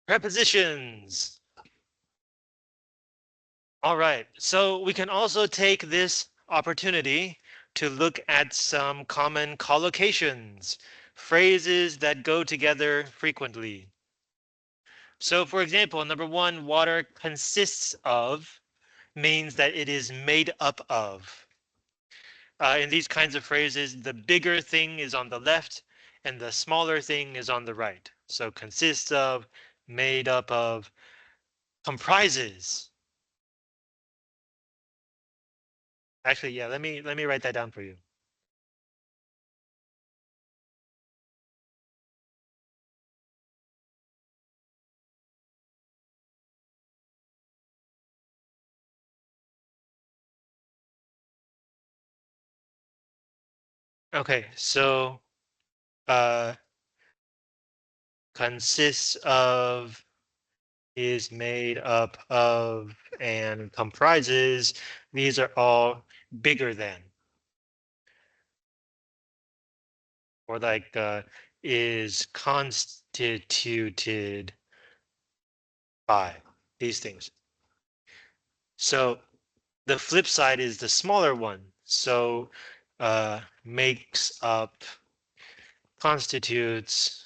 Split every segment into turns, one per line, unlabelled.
Prepositions. All right, so we can also take this opportunity to look at some common collocations, phrases that go together frequently. So for example, number one, water consists of means that it is made up of. In these kinds of phrases, the bigger thing is on the left and the smaller thing is on the right. So consists of, made up of, comprises. Actually, yeah, let me write that down for you. Okay, so uh consists of, is made up of, and comprises, these are all bigger than, or like is constituted by, these things. So the flip side is the smaller one. So makes up, constitutes,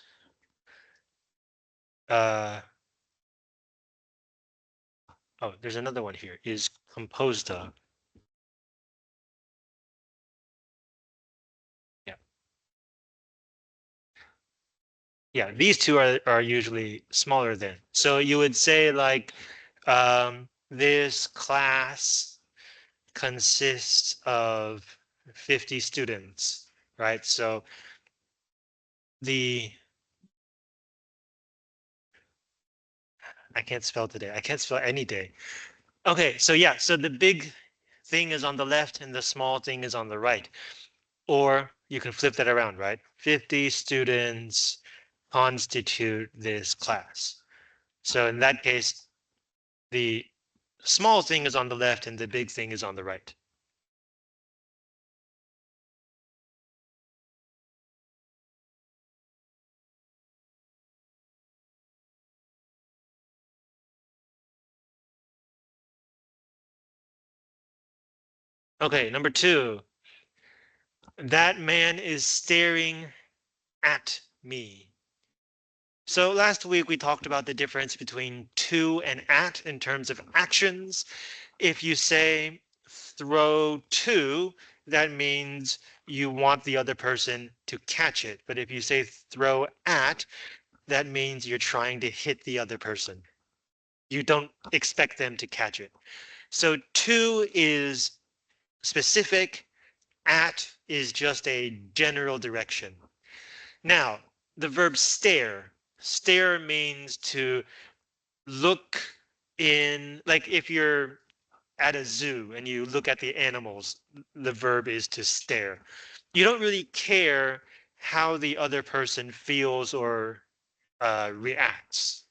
uh, oh, there's another one here, is composed of. Yeah. Yeah, these two are usually smaller than. So you would say like this class consists of 50 students, right? So the, I can't spell today. I can't spell any day. Okay, so yeah, so the big thing is on the left and the small thing is on the right. Or you can flip that around, right? 50 students constitute this class. So in that case, the small thing is on the left and the big thing is on the right. Okay, number two, that man is staring at me. So last week we talked about the difference between to and at in terms of actions. If you say throw to, that means you want the other person to catch it. But if you say throw at, that means you're trying to hit the other person. You don't expect them to catch it. So to is specific, at is just a general direction. Now, the verb stare. Stare means to look in, like if you're at a zoo and you look at the animals, the verb is to stare. You don't really care how the other person feels or reacts.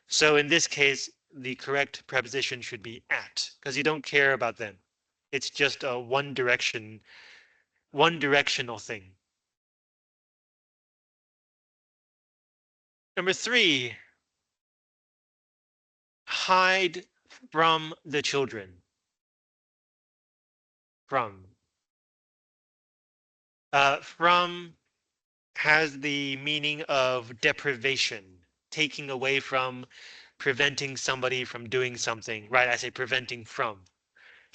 So in this case, the correct preposition should be at, because you don't care about them. It's just a one directional thing. Number three, hide from the children. From. From has the meaning of deprivation, taking away from, preventing somebody from doing something, right? I say preventing from,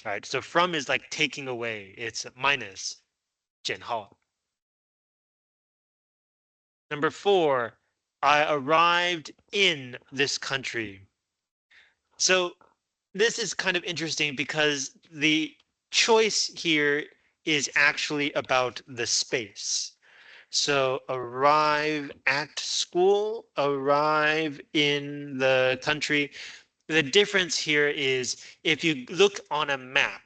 right? So from is like taking away, it's minus, 减号. Number four, I arrived in this country. So this is kind of interesting because the choice here is actually about the space. So arrive at school, arrive in the country. The difference here is if you look on a map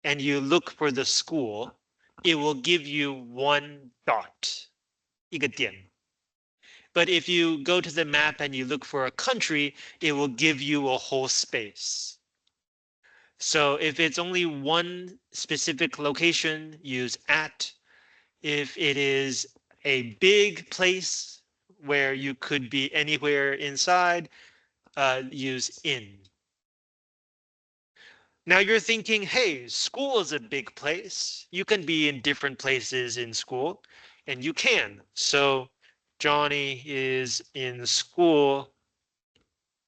and you look for the school, it will give you one dot, 一个点. But if you go to the map and you look for a country, it will give you a whole space. So if it's only one specific location, use at. If it is a big place where you could be anywhere inside, use in. Now you're thinking, hey, school is a big place. You can be in different places in school, and you can. So Johnny is in school,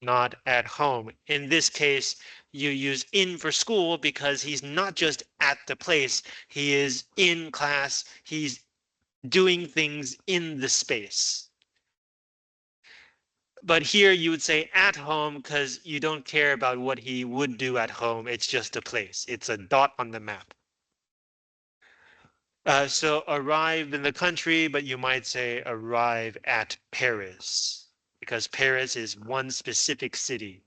not at home. In this case, you use in for school because he's not just at the place, he is in class, he's doing things in the space. But here you would say at home because you don't care about what he would do at home. It's just a place. It's a dot on the map. So arrive in the country, but you might say arrive at Paris because Paris is one specific city.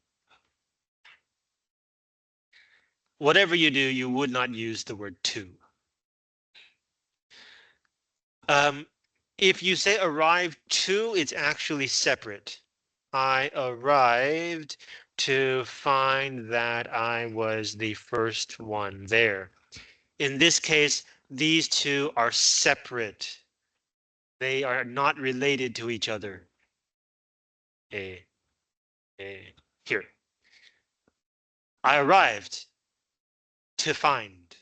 Whatever you do, you would not use the word to. Um, if you say arrive to, it's actually separate. I arrived to find that I was the first one there. In this case, these two are separate. They are not related to each other. A, here. I arrived to find.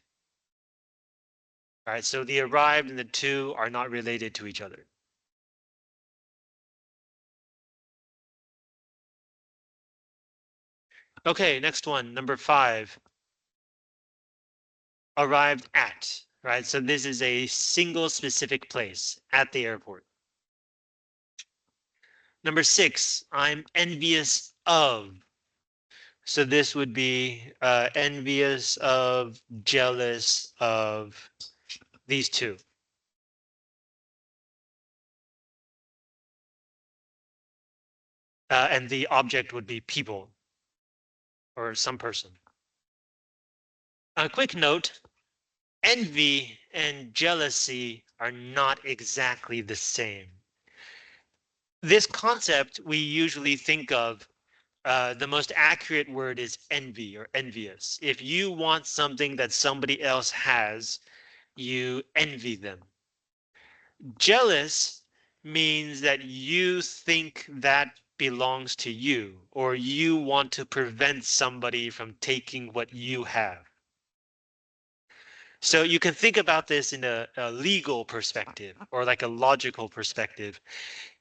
All right, so the arrived and the to are not related to each other. Okay, next one, number 5. Arrived at, right? So this is a single specific place at the airport. Number 6, I'm envious of. So this would be envious of, jealous of, these two. And the object would be people or some person. A quick note, envy and jealousy are not exactly the same. This concept we usually think of, the most accurate word is envy or envious. If you want something that somebody else has, you envy them. Jealous means that you think that belongs to you, or you want to prevent somebody from taking what you have. So you can think about this in a legal perspective or like a logical perspective.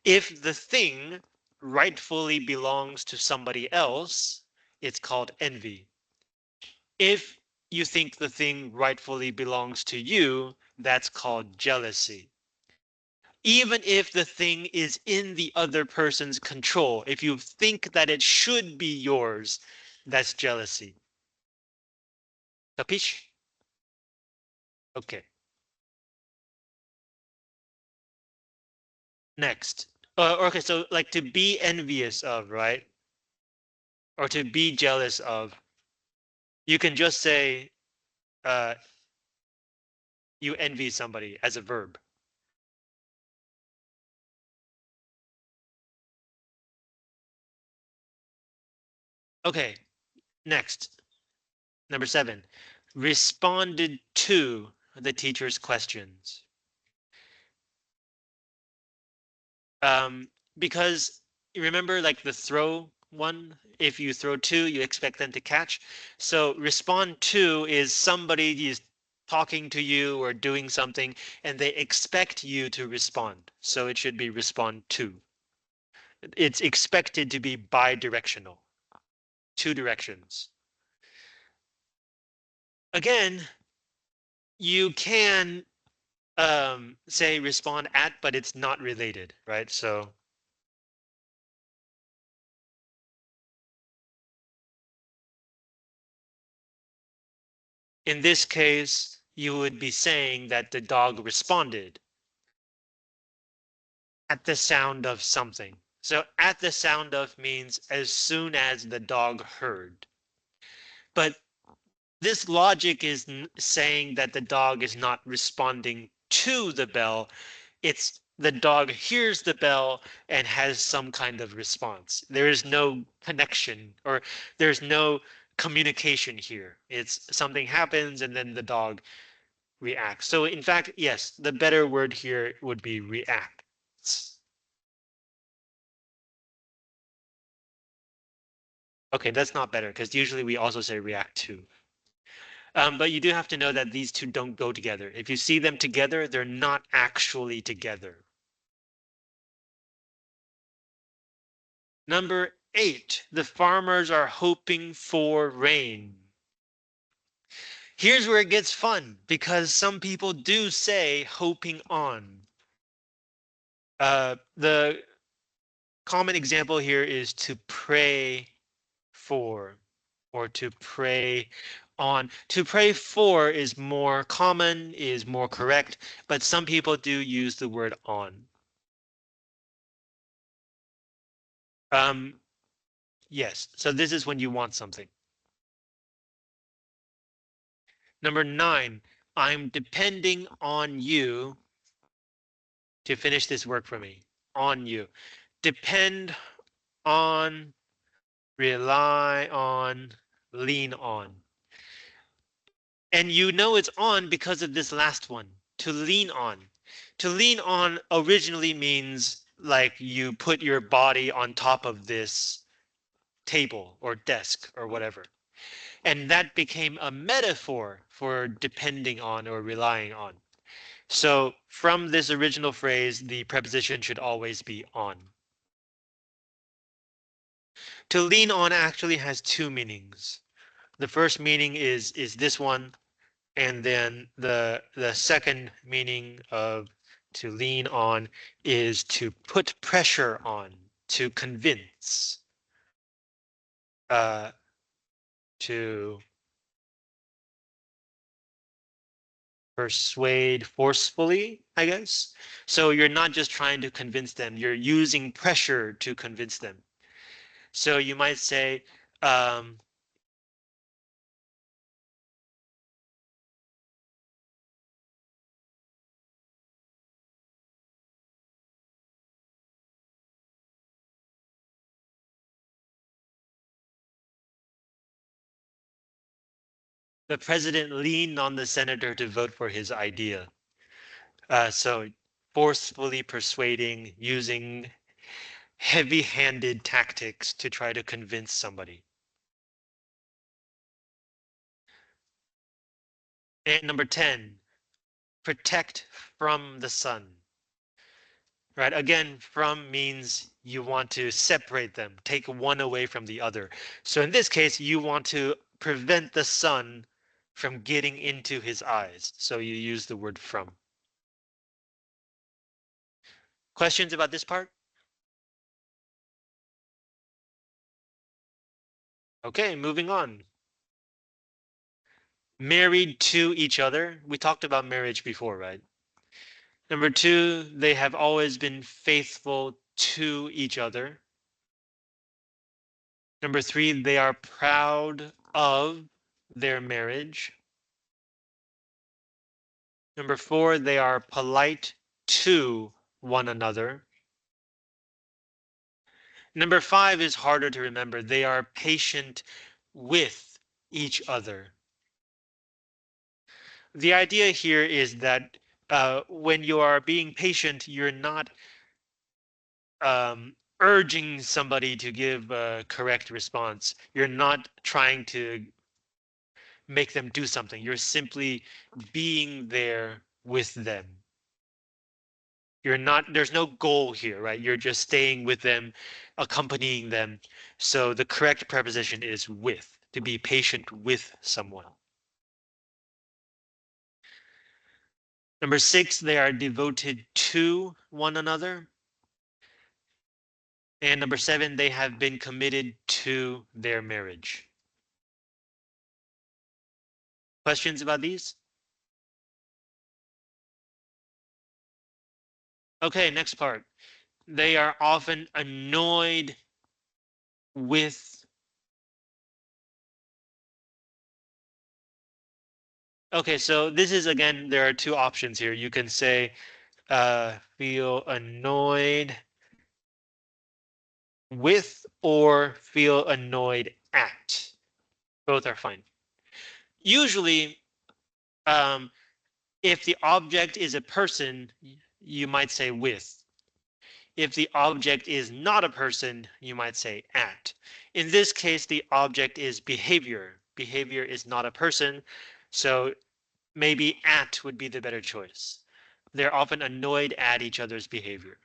If the thing rightfully belongs to somebody else, it's called envy. If you think the thing rightfully belongs to you, that's called jealousy. Even if the thing is in the other person's control, if you think that it should be yours, that's jealousy. Capiche? Okay. Next. Okay, so like to be envious of, right? Or to be jealous of, you can just say uh, you envy somebody as a verb. Okay, next. Number 7, responded to the teacher's questions. Um, because you remember like the throw one, if you throw two, you expect them to catch. So respond to is somebody is talking to you or doing something and they expect you to respond. So it should be respond to. It's expected to be bi-directional, two directions. Again, you can say respond at, but it's not related, right? So in this case, you would be saying that the dog responded at the sound of something. So at the sound of means as soon as the dog heard. But this logic is saying that the dog is not responding to the bell. It's the dog hears the bell and has some kind of response. There is no connection or there's no communication here. It's something happens and then the dog reacts. So in fact, yes, the better word here would be reacts. Okay, that's not better because usually we also say react to. But you do have to know that these two don't go together. If you see them together, they're not actually together. Number 8, the farmers are hoping for rain. Here's where it gets fun because some people do say hoping on. The common example here is to pray for or to pray on. To pray for is more common, is more correct, but some people do use the word on. Um, yes, so this is when you want something. Number 9, I'm depending on you to finish this work for me. On you. Depend on, rely on, lean on. And you know it's on because of this last one, to lean on. To lean on originally means like you put your body on top of this table or desk or whatever. And that became a metaphor for depending on or relying on. So from this original phrase, the preposition should always be on. To lean on actually has two meanings. The first meaning is this one, and then the second meaning of to lean on is to put pressure on, to convince, uh, to persuade forcefully, I guess. So you're not just trying to convince them, you're using pressure to convince them. So you might say, um, the president leaned on the senator to vote for his idea. So forcefully persuading, using heavy-handed tactics to try to convince somebody. And number 10, protect from the sun. Right? Again, from means you want to separate them, take one away from the other. So in this case, you want to prevent the sun from getting into his eyes. So you use the word from. Questions about this part? Okay, moving on. Married to each other. We talked about marriage before, right? Number 2, they have always been faithful to each other. Number 3, they are proud of their marriage. Number 4, they are polite to one another. Number 5 is harder to remember. They are patient with each other. The idea here is that when you are being patient, you're not urging somebody to give a correct response. You're not trying to make them do something. You're simply being there with them. You're not, there's no goal here, right? You're just staying with them, accompanying them. So the correct preposition is with, to be patient with someone. Number 6, they are devoted to one another. And number 7, they have been committed to their marriage. Questions about these? Okay, next part. They are often annoyed with. Okay, so this is again, there are two options here. You can say feel annoyed with or feel annoyed at. Both are fine. Usually, um, if the object is a person, you might say with. If the object is not a person, you might say at. In this case, the object is behavior. Behavior is not a person, so maybe at would be the better choice. They're often annoyed at each other's behavior.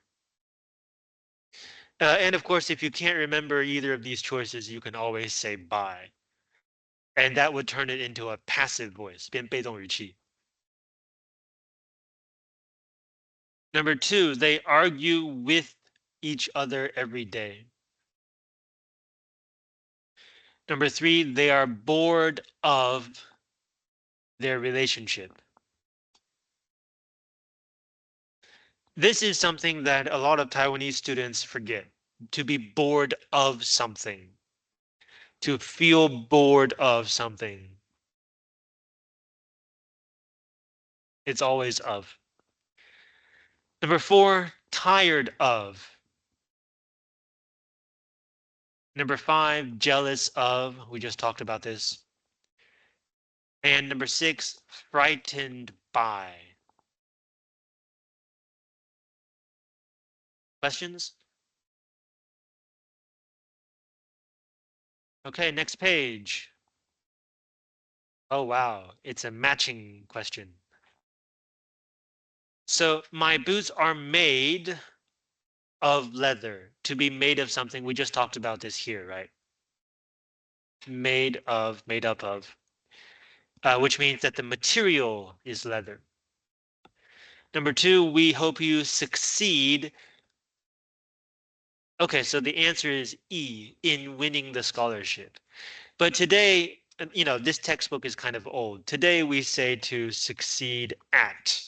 And of course, if you can't remember either of these choices, you can always say by. And that would turn it into a passive voice, 变被动语气. Number 2, they argue with each other every day. Number 3, they are bored of their relationship. This is something that a lot of Taiwanese students forget. To be bored of something. To feel bored of something. It's always of. Number 4, tired of. Number 5, jealous of. We just talked about this. And number 6, frightened by. Questions? Okay, next page. Oh, wow. It's a matching question. So my boots are made of leather. To be made of something, we just talked about this here, right? Made of, made up of, which means that the material is leather. Number 2, we hope you succeed. Okay, so the answer is E, in winning the scholarship. But today, this textbook is kind of old. Today we say to succeed at.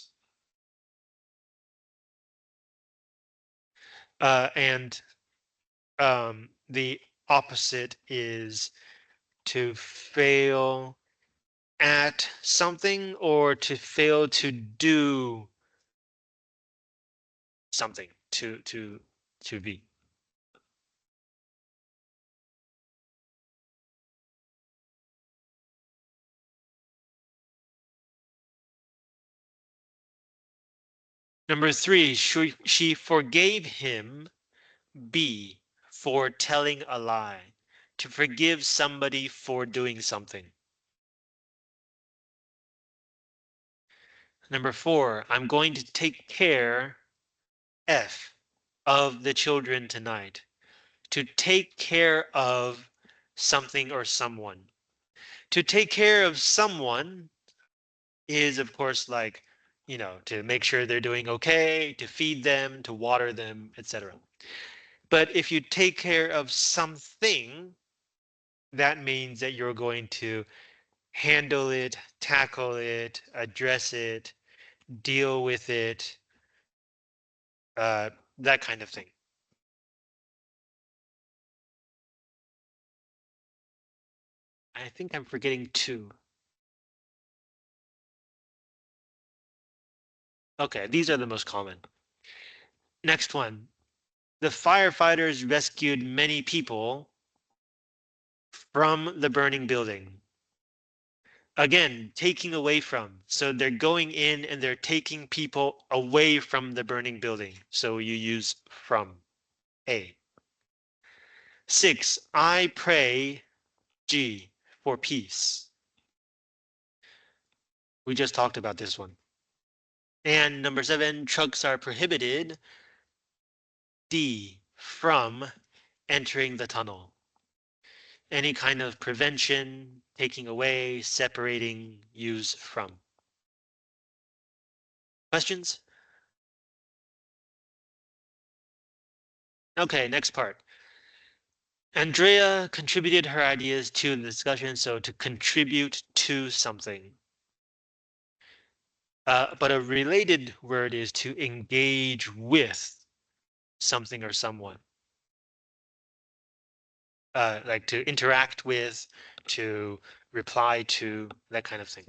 And the opposite is to fail at something or to fail to do something to be. Number 3, she forgave him B for telling a lie. To forgive somebody for doing something. Number 4, I'm going to take care F of the children tonight. To take care of something or someone. To take care of someone is, of course, like, to make sure they're doing okay, to feed them, to water them, etc. But if you take care of something, that means that you're going to handle it, tackle it, address it, deal with it, that kind of thing. I think I'm forgetting 2. Okay, these are the most common. Next one. The firefighters rescued many people from the burning building. Again, taking away from. So they're going in and they're taking people away from the burning building. So you use from. A. 6, I pray G for peace. We just talked about this one. And number 7, trucks are prohibited D from entering the tunnel. Any kind of prevention, taking away, separating, use from. Questions? Okay, next part. Andrea contributed her ideas to the discussion, so to contribute to something. But a related word is to engage with something or someone. Like to interact with, to reply to, that kind of thing.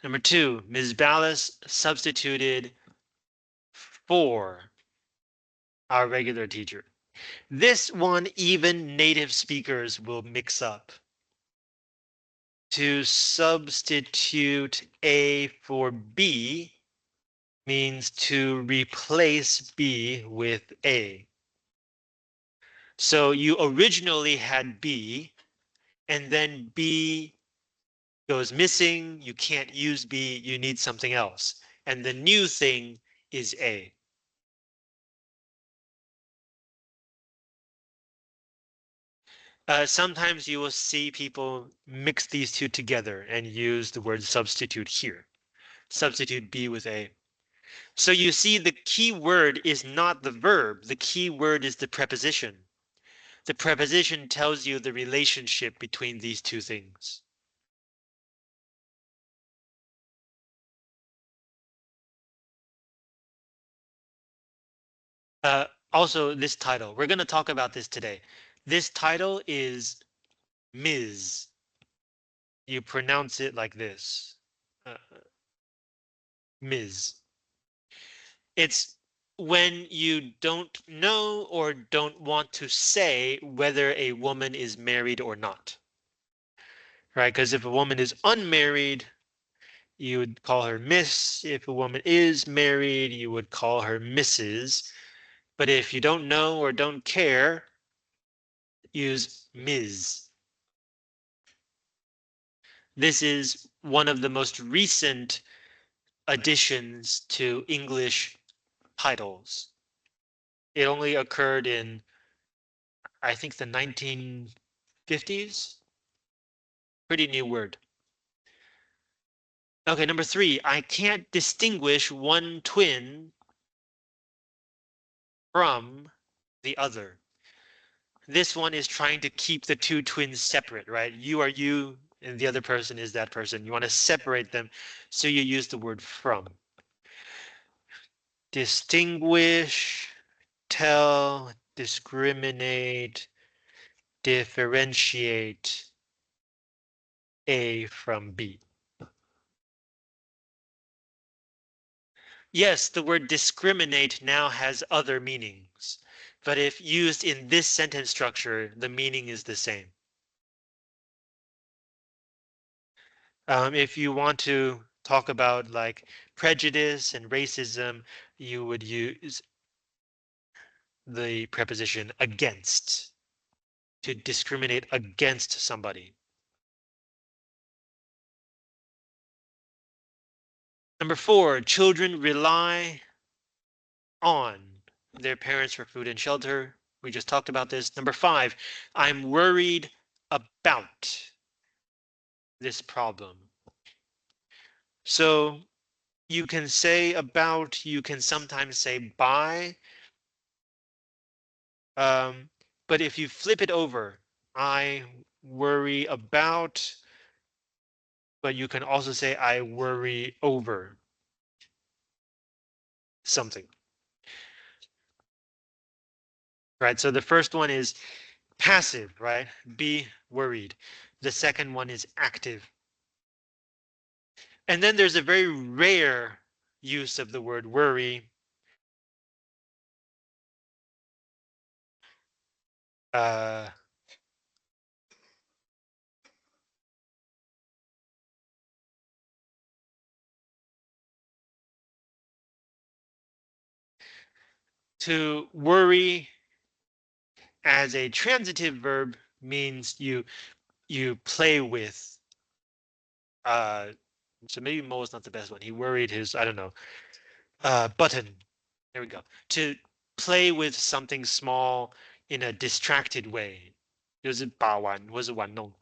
Number 2, Ms. Ballas substituted for our regular teacher. This one, even native speakers will mix up. To substitute A for B means to replace B with A. So you originally had B, and then B goes missing. You can't use B. You need something else. And the new thing is A. Sometimes you will see people mix these two together and use the word substitute here. Substitute B with A. So you see the key word is not the verb. The key word is the preposition. The preposition tells you the relationship between these two things. Also, this title, we're going to talk about this today. This title is Ms. You pronounce it like this. Uh, Ms. It's when you don't know or don't want to say whether a woman is married or not, right? Because if a woman is unmarried, you would call her Miss. If a woman is married, you would call her Mrs. But if you don't know or don't care, use Ms. This is one of the most recent additions to English titles. It only occurred in, I think, the 1950s. Pretty new word. Okay, number 3, I can't distinguish one twin from the other. This one is trying to keep the two twins separate, right? You are you and the other person is that person. You want to separate them, so you use the word from. Distinguish, tell, discriminate, differentiate A from B. Yes, the word discriminate now has other meanings, but if used in this sentence structure, the meaning is the same. If you want to talk about like prejudice and racism, you would use the preposition against to discriminate against somebody. Number 4, children rely on their parents for food and shelter. We just talked about this. Number 5, I'm worried about this problem. So you can say about, you can sometimes say by, but if you flip it over, I worry about, but you can also say I worry over something, right? So the first one is passive, right? Be worried. The second one is active. And then there's a very rare use of the word worry. Uh, to worry as a transitive verb means you play with. Uh, so maybe Mo is not the best one. He worried his, I don't know, button. There we go. To play with something small in a distracted way. 就是把玩或是玩弄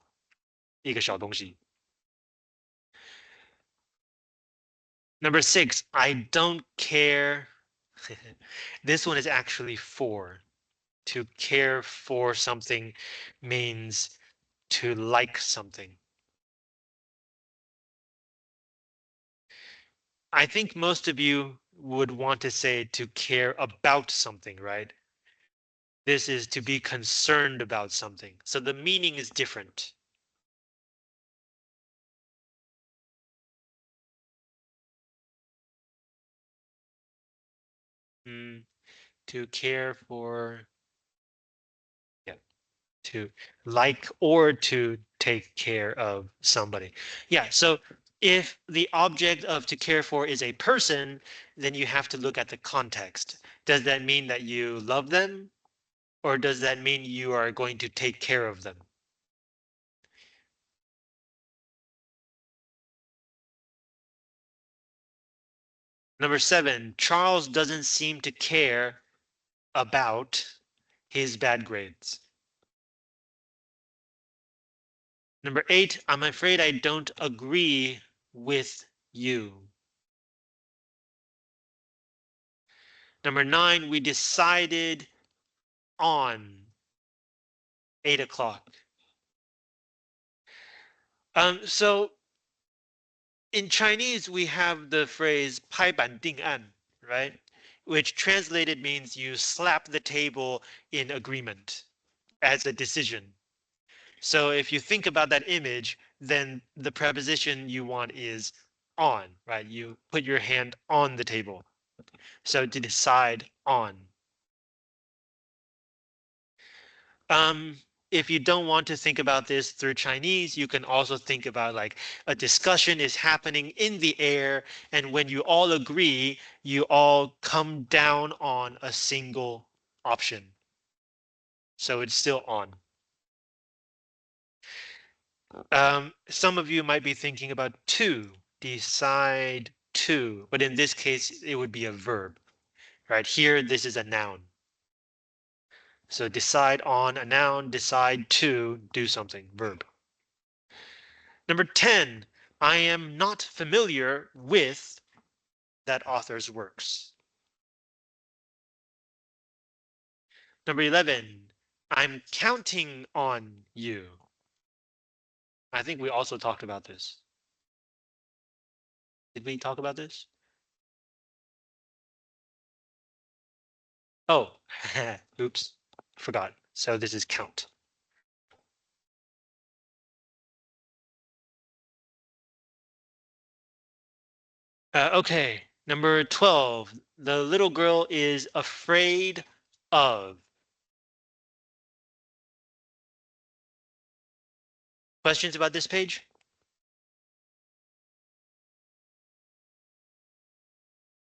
一个小东西. Number 6, I don't care. This one is actually for. To care for something means to like something. I think most of you would want to say to care about something, right? This is to be concerned about something. So the meaning is different. To care for, yeah, to like or to take care of somebody. Yeah, so If the object of to care for is a person, then you have to look at the context. Does that mean that you love them? Or does that mean you are going to take care of them? Number 7, Charles doesn't seem to care about his bad grades. Number 8, I'm afraid I don't agree with you. Number 9, we decided on 8 o'clock. So in Chinese, we have the phrase 拍板定案, right? Which translated means you slap the table in agreement as a decision. So if you think about that image, then the preposition you want is on, right? You put your hand on the table. So to decide on. If you don't want to think about this through Chinese, you can also think about like a discussion is happening in the air, and when you all agree, you all come down on a single option. So it's still on. Some of you might be thinking about to, decide to, but in this case, it would be a verb, right? Here, this is a noun. So decide on a noun, decide to do something, verb. Number 10, I am not familiar with that author's works. Number 11, I'm counting on you. I think we also talked about this. Did we talk about this? Oh, oops, forgot. So this is count. Okay, number 12, the little girl is afraid of. Questions about this page?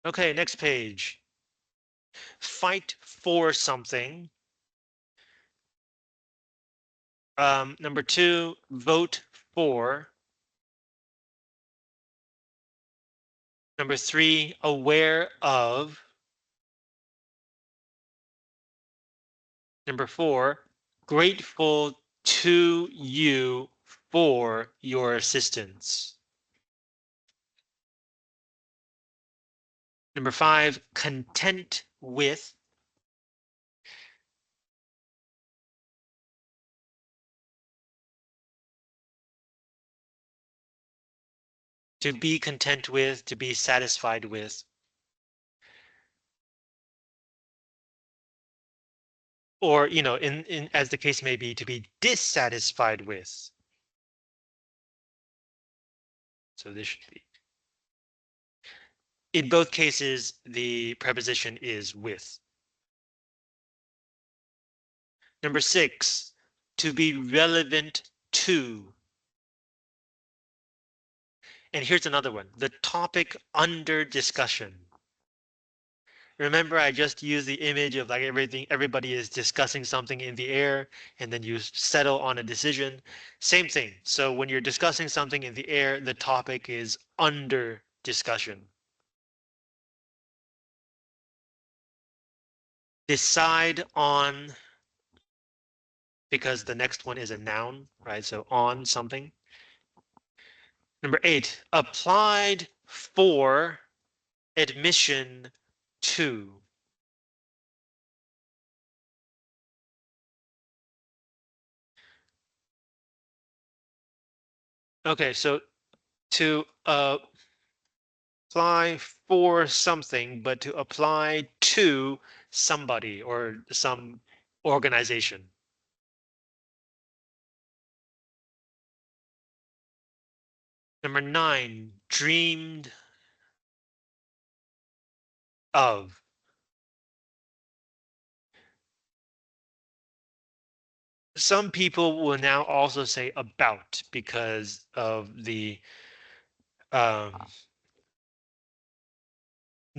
Okay, next page. Fight for something. Number 2, vote for. Number 3, aware of. Number 4, grateful to you for your assistance. Number 5, content with. To be content with, to be satisfied with. Or, in as the case may be, to be dissatisfied with. So this should be. In both cases, the preposition is with. Number 6, to be relevant to. And here's another one, the topic under discussion. Remember, I just used the image of like everybody is discussing something in the air, and then you settle on a decision. Same thing. So when you're discussing something in the air, the topic is under discussion. Decide on, because the next one is a noun, right? So on something. Number 8, applied for admission to. Okay, so to apply for something, but to apply to somebody or some organization. Number 9, dreamed of. Some people will now also say about because of the Um,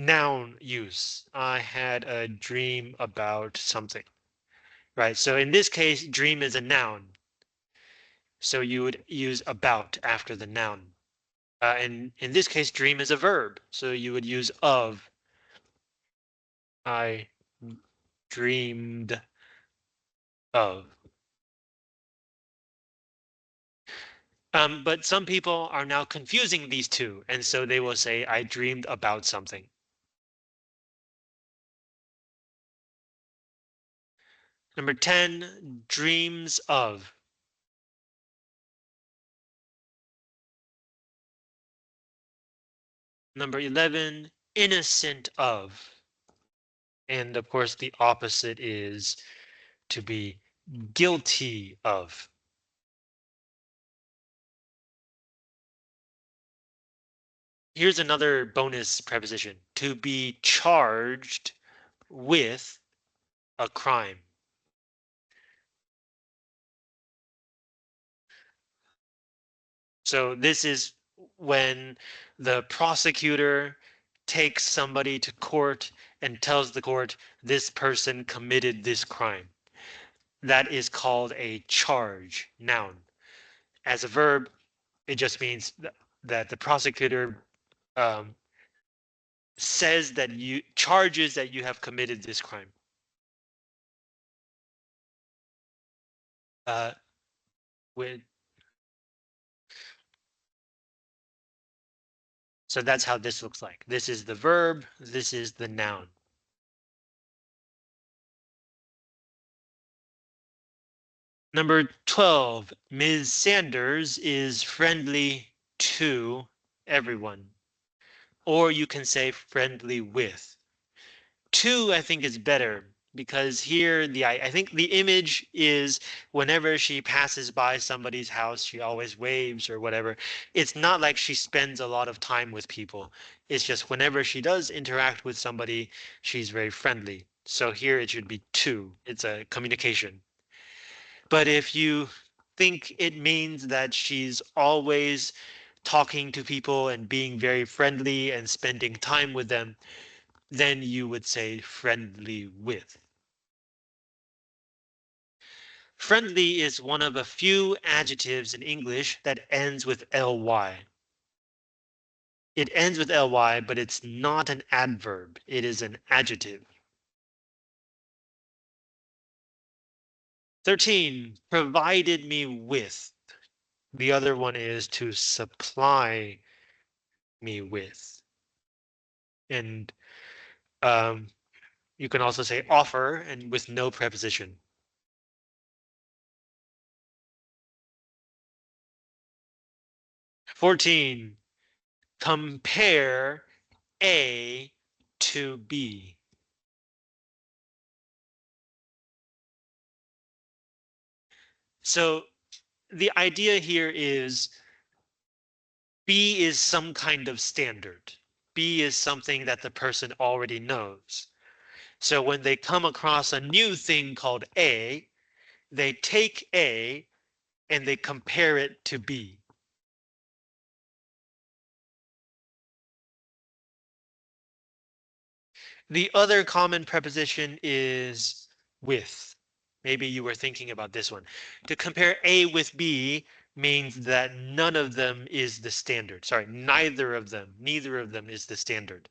Noun use. I had a dream about something, right? So in this case, dream is a noun. So you would use about after the noun. And in this case, dream is a verb. So you would use of. I dreamed of. But some people are now confusing these two, and so they will say, I dreamed about something. Number 10, dreams of. Number 11, innocent of. And of course, the opposite is to be guilty of. Here's another bonus preposition, to be charged with a crime. So this is when the prosecutor takes somebody to court and tells the court this person committed this crime. That is called a charge, noun. As a verb, it just means that the prosecutor um, says that you charges that you have committed this crime. Uh, with So that's how this looks like. This is the verb. This is the noun. Number 12, Ms. Sanders is friendly to everyone. Or you can say friendly with. To, I think, is better because here I think the image is whenever she passes by somebody's house, she always waves or whatever. It's not like she spends a lot of time with people. It's just whenever she does interact with somebody, she's very friendly. So here it should be to. It's a communication. But if you think it means that she's always talking to people and being very friendly and spending time with them, then you would say friendly with. Friendly is one of a few adjectives in English that ends with ly. It ends with ly, but it's not an adverb. It is an adjective. 13, provided me with. The other one is to supply me with. And you can also say offer and with no preposition. 14, compare A to B. So the idea here is B is some kind of standard. B is something that the person already knows. So when they come across a new thing called A, they take A and they compare it to B. The other common preposition is with. Maybe you were thinking about this one. To compare A with B means that none of them is the standard. Sorry, neither of them is the standard.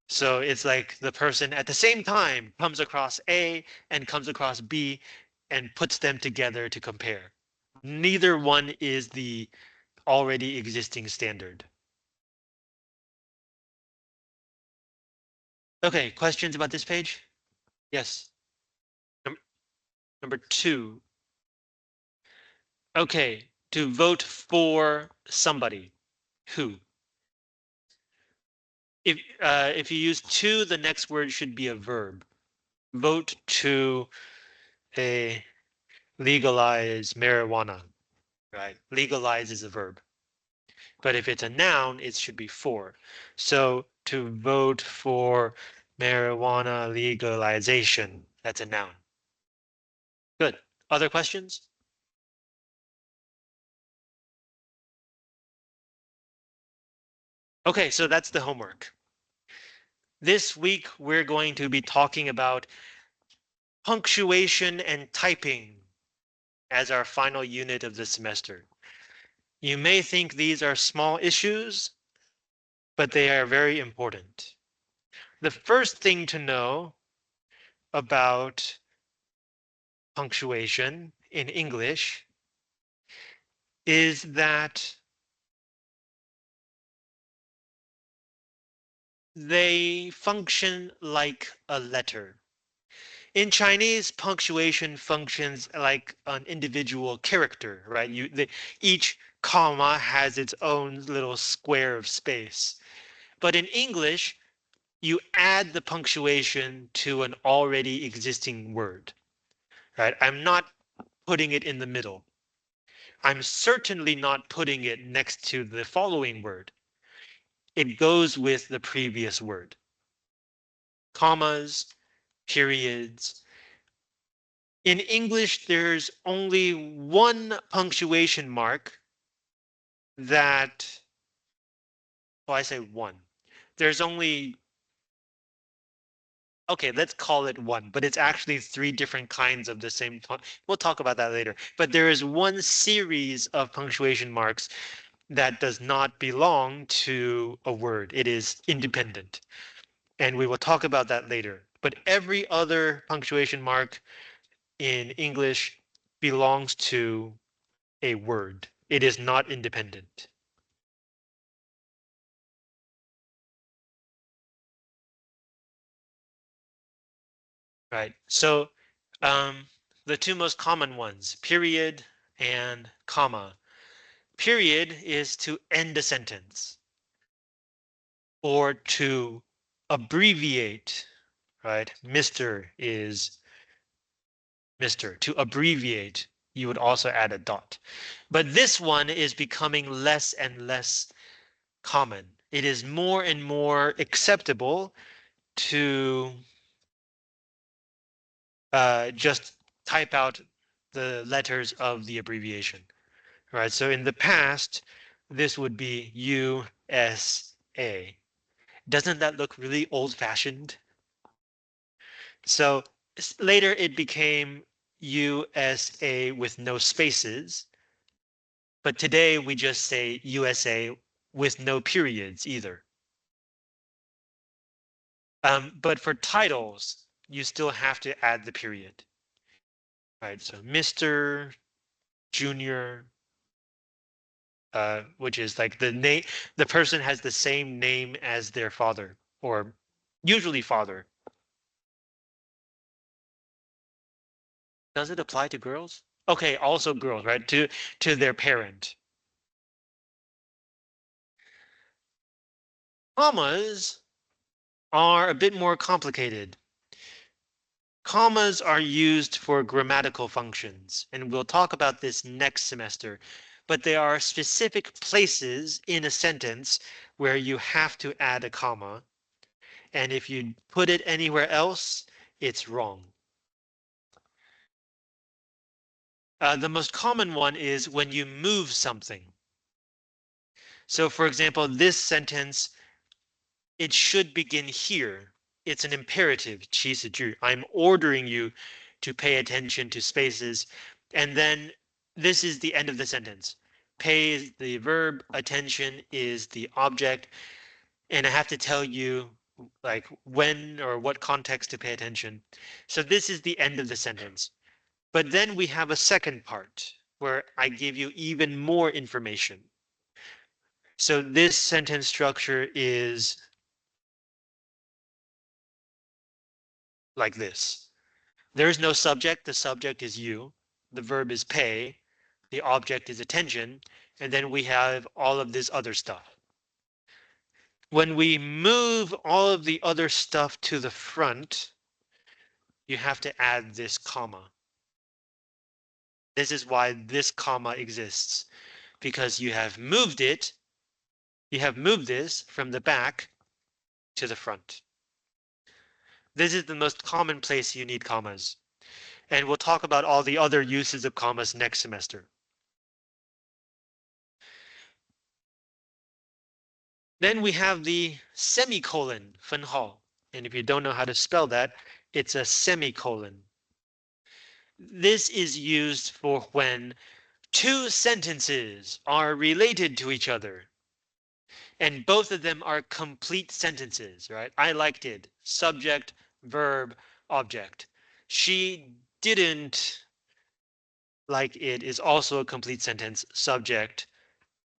So it's like the person at the same time comes across A and comes across B and puts them together to compare. Neither one is the already existing standard. Okay, questions about this page? Yes. Num Number 2. Okay, to vote for somebody. Who? If you use to, the next word should be a verb. Vote to a legalize marijuana, right? Legalize is a verb. But if it's a noun, it should be for. So to vote for marijuana legalization, that's a noun. Good. Other questions? Okay, so that's the homework. This week, we're going to be talking about punctuation and typing as our final unit of the semester. You may think these are small issues, but they are very important. The first thing to know about punctuation in English is that they function like a letter. In Chinese, punctuation functions like an individual character, right? Each comma has its own little square of space. But in English, you add the punctuation to an already existing word, right? I'm not putting it in the middle. I'm certainly not putting it next to the following word. It goes with the previous word. Commas, periods. In English, there's only one punctuation mark that, well, I say one. There's only, okay, let's call it one, but it's actually three different kinds of the same. We'll talk about that later. But there is one series of punctuation marks that does not belong to a word. It is independent. And we will talk about that later. But every other punctuation mark in English belongs to a word. It is not independent. Right. So the two most common ones, period and comma. Period is to end a sentence or to abbreviate, right? Mr. is Mr. To abbreviate, you would also add a dot. But this one is becoming less and less common. It is more and more acceptable to just type out the letters of the abbreviation. Right, so in the past, this would be USA. Doesn't that look really old-fashioned? So later it became USA with no spaces, but today we just say USA with no periods either. But for titles, you still have to add the period. Right, so Mr., Junior, which is like the person has the same name as their father, or usually father. Does it apply to girls? Okay, also girls, right? To their parent. Commas are a bit more complicated. Commas are used for grammatical functions, and we'll talk about this next semester. But there are specific places in a sentence where you have to add a comma, and if you put it anywhere else, it's wrong. The most common one is when you move something. So for example, this sentence, it should begin here. It's an imperative, 祈使句. I'm ordering you to pay attention to spaces. And then this is the end of the sentence. Pay is the verb, attention is the object. And I have to tell you like when or what context to pay attention. So this is the end of the sentence. But then we have a second part where I give you even more information. So this sentence structure is like this. There is no subject. The subject is you. The verb is pay. The object is attention. And then we have all of this other stuff. When we move all of the other stuff to the front, you have to add this comma. This is why this comma exists, because you have moved it. You have moved this from the back to the front. This is the most common place you need commas. And we'll talk about all the other uses of commas next semester. Then we have the semicolon, 分号. And if you don't know how to spell that, it's a semicolon. This is used for when two sentences are related to each other and both of them are complete sentences, right? I liked it. Subject, verb, object. She didn't like it is also a complete sentence. Subject,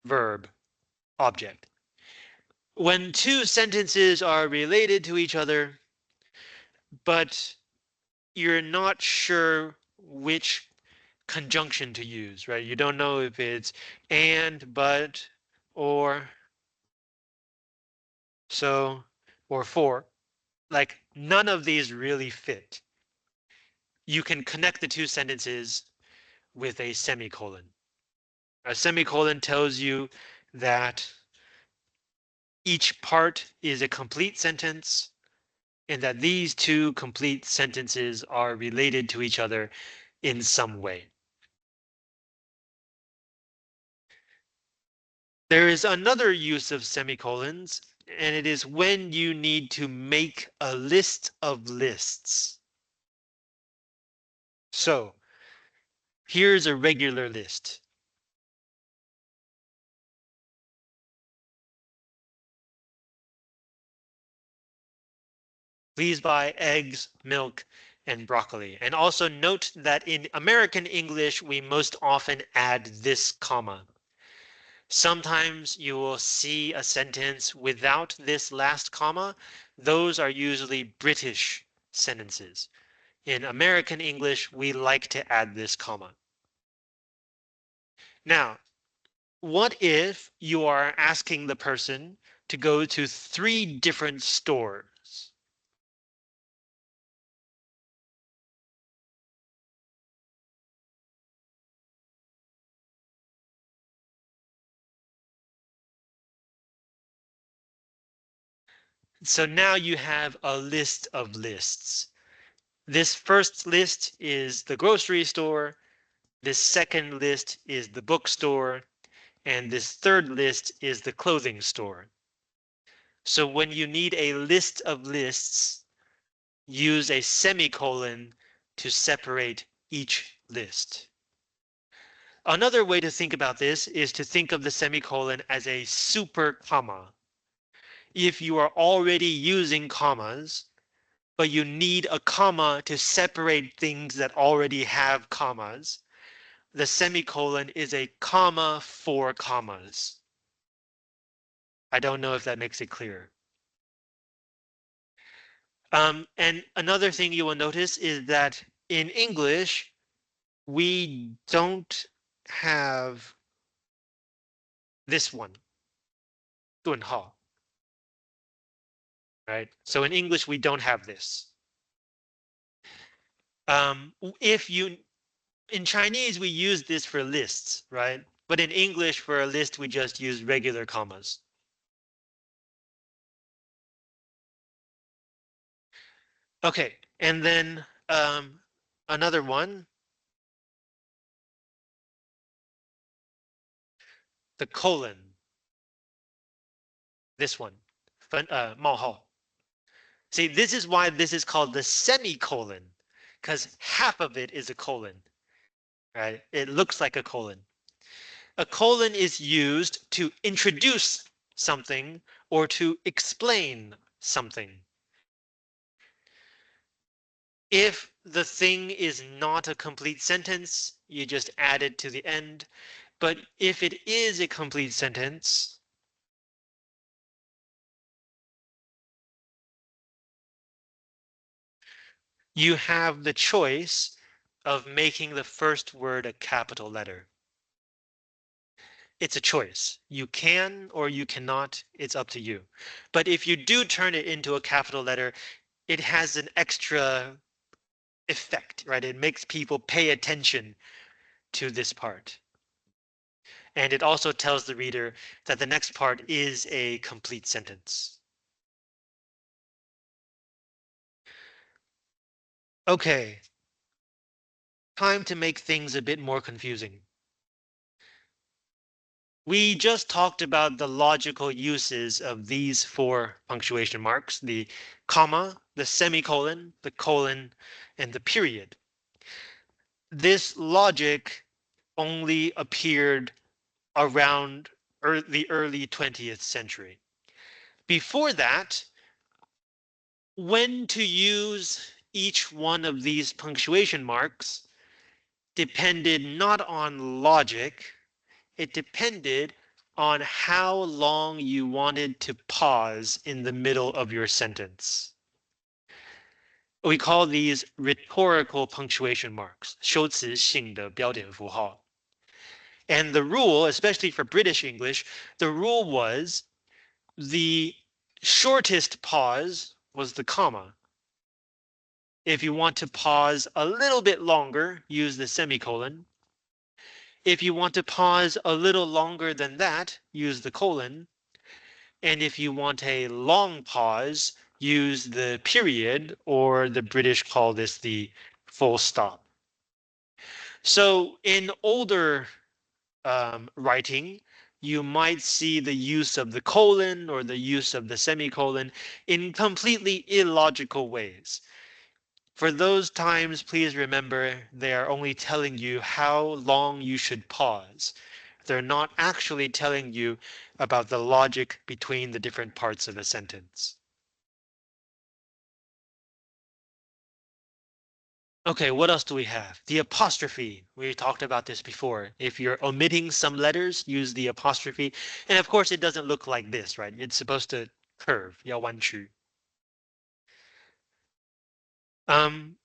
verb, object. When two sentences are related to each other, but you're not sure which conjunction to use, right? You don't know if it's and, but, or, so, or for. Like none of these really fit. You can connect the two sentences with a semicolon. A semicolon tells you that each part is a complete sentence and that these two complete sentences are related to each other in some way. There is another use of semicolons, and it is when you need to make a list of lists. So here's a regular list. Please buy eggs, milk, and broccoli. And also note that in American English, we most often add this comma. Sometimes you will see a sentence without this last comma. Those are usually British sentences. In American English, we like to add this comma. Now, what if you are asking the person to go to 3 different stores? So now you have a list of lists. This first list is the grocery store. This second list is the bookstore. And this third list is the clothing store. So when you need a list of lists, use a semicolon to separate each list. Another way to think about this is to think of the semicolon as a super comma. If you are already using commas, but you need a comma to separate things that already have commas, the semicolon is a comma for commas. I don't know if that makes it clear. And another thing you will notice is that in English, we don't have this one, 顿号, right? So in English, we don't have this. If you, in Chinese, we use this for lists, right? But in English, for a list, we just use regular commas. Okay, and then another one, the colon, this one, 冒号. See, this is why this is called the semicolon, because half of it is a colon, right? It looks like a colon. A colon is used to introduce something or to explain something. If the thing is not a complete sentence, you just add it to the end. But if it is a complete sentence, you have the choice of making the first word a capital letter. It's a choice. You can or you cannot. It's up to you. But if you do turn it into a capital letter, it has an extra effect, right? It makes people pay attention to this part. And it also tells the reader that the next part is a complete sentence. Okay, time to make things a bit more confusing. We just talked about the logical uses of these four punctuation marks, the comma, the semicolon, the colon, and the period. This logic only appeared around the early 20th century. Before that, when to use each one of these punctuation marks depended not on logic, it depended on how long you wanted to pause in the middle of your sentence. We call these rhetorical punctuation marks, 修辞性的标点符号. And the rule, especially for British English, the rule was the shortest pause was the comma. If you want to pause a little bit longer, use the semicolon. If you want to pause a little longer than that, use the colon. And if you want a long pause, use the period, or the British call this the full stop. So in older writing, you might see the use of the colon or the use of the semicolon in completely illogical ways. For those times, please remember they are only telling you how long you should pause. They're not actually telling you about the logic between the different parts of a sentence. Okay, what else do we have? The apostrophe. We talked about this before. If you're omitting some letters, use the apostrophe. And of course, it doesn't look like this, right? It's supposed to curve, 要弯曲. And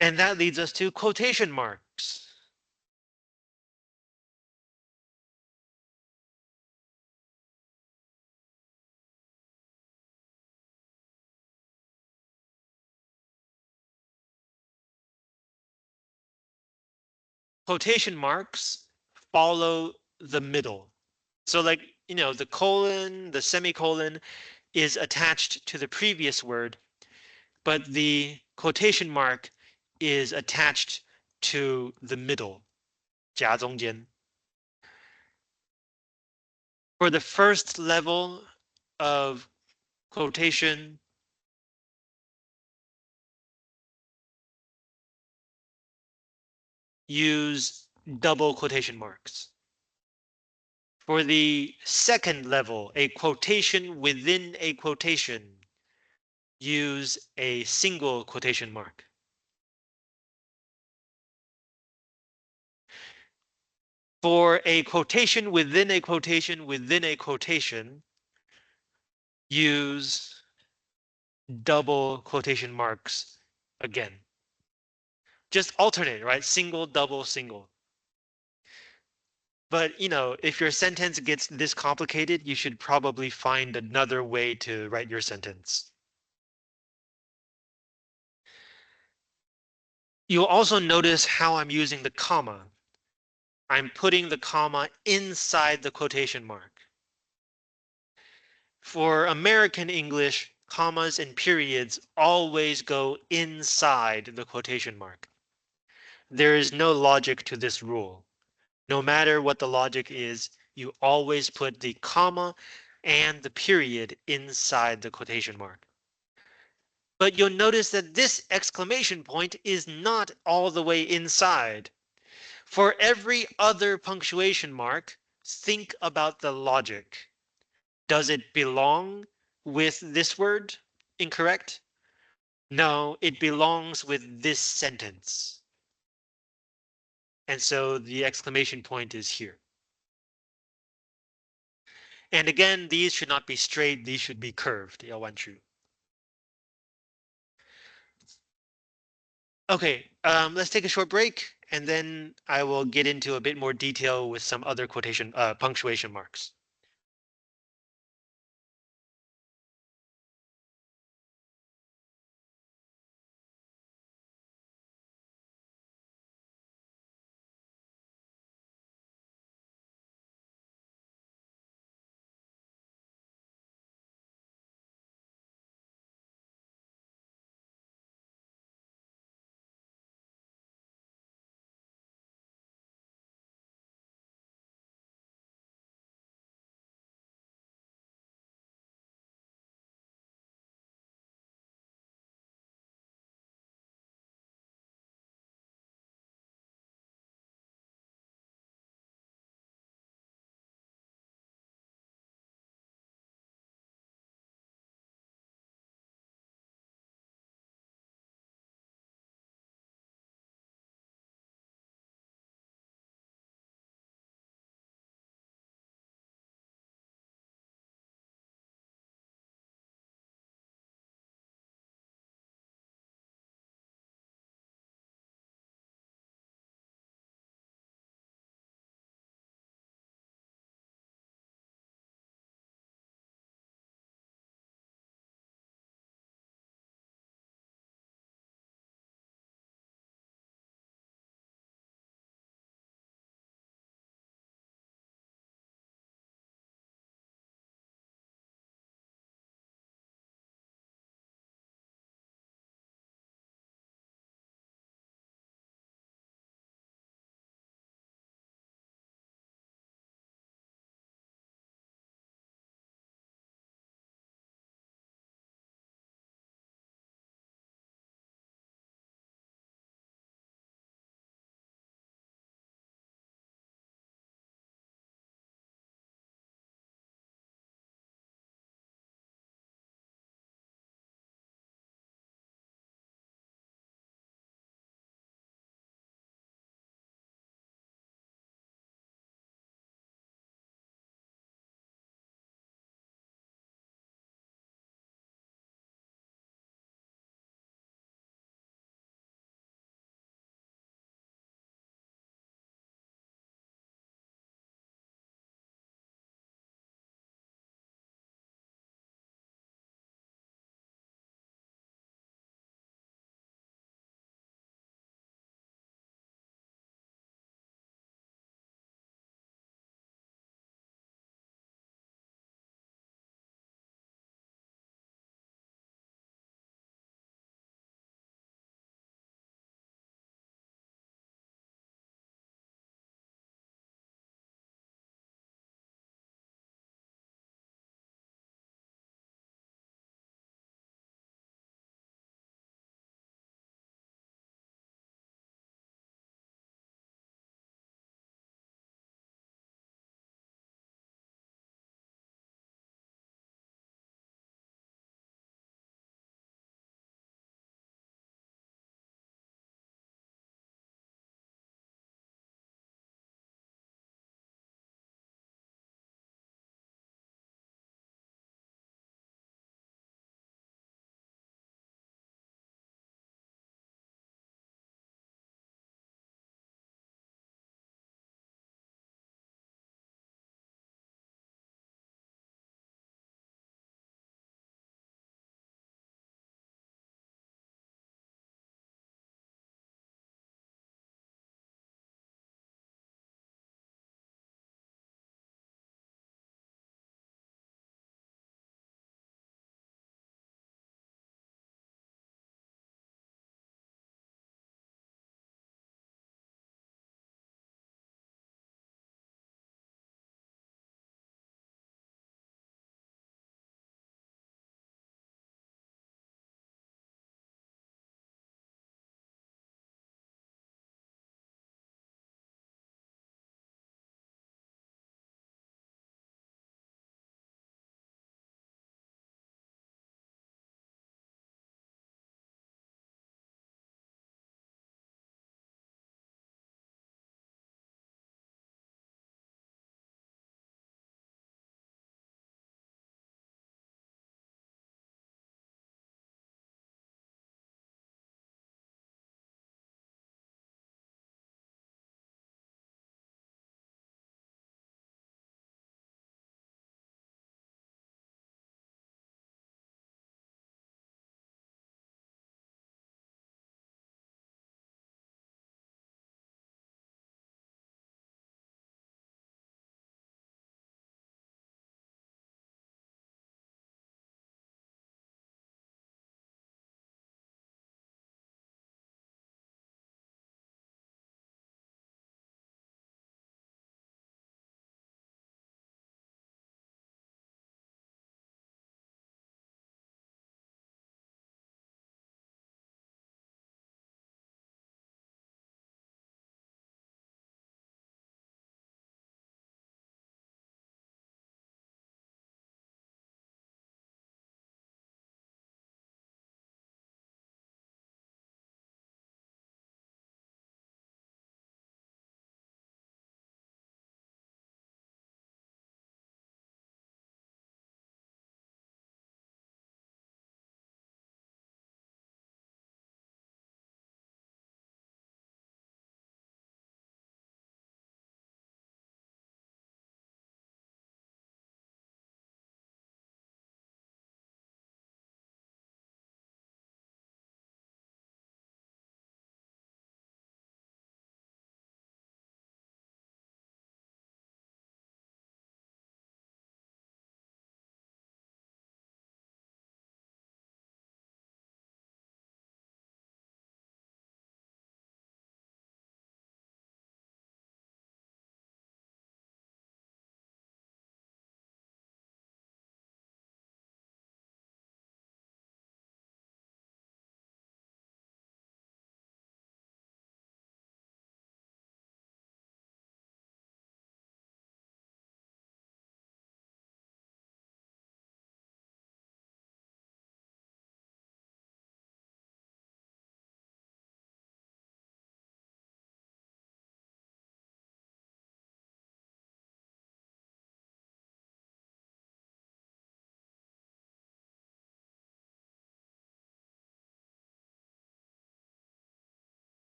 that leads us to quotation marks. Quotation marks follow the middle. So like, the colon, the semicolon is attached to the previous word, but the quotation mark is attached to the middle, 夹中间. For the first level of quotation, use double quotation marks. For the second level, a quotation within a quotation, use a single quotation mark. For a quotation within a quotation within a quotation, use double quotation marks again. Just alternate, right? Single, double, single. But, if your sentence gets this complicated, you should probably find another way to write your sentence. You'll also notice how I'm using the comma. I'm putting the comma inside the quotation mark. For American English, commas and periods always go inside the quotation mark. There is no logic to this rule. No matter what the logic is, you always put the comma and the period inside the quotation mark. But you'll notice that this exclamation point is not all the way inside. For every other punctuation mark, think about the logic. Does it belong with this word? Incorrect? No, it belongs with this sentence. And so the exclamation point is here. And again, these should not be straight, these should be curved, 要弯曲. Okay, let's take a short break, and then I will get into a bit more detail with some other punctuation marks.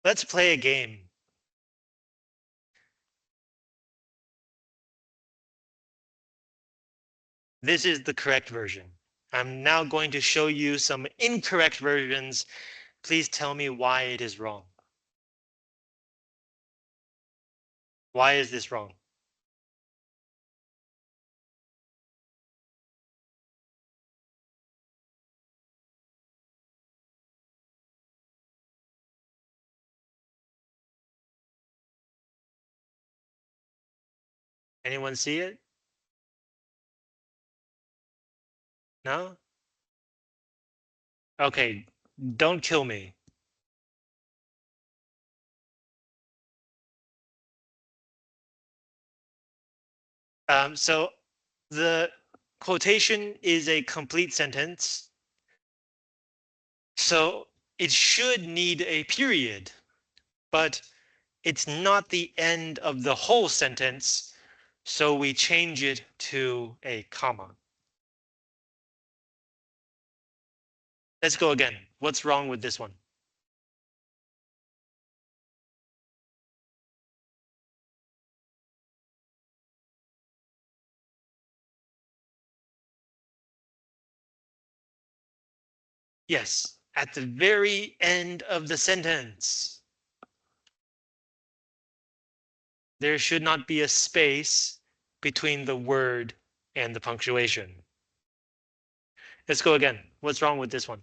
Let's play a game. This is the correct version. I'm now going to show you some incorrect versions. Please tell me why it is wrong. Why is this wrong? Anyone see it? No? Okay, don't kill me. So the quotation is a complete sentence, so it should need a period, but it's not the end of the whole sentence, so we change it to a comma. Let's go again. What's wrong with this one? Yes, at the very end of the sentence, there should not be a space between the word and the punctuation. Let's go again. What's wrong with this one?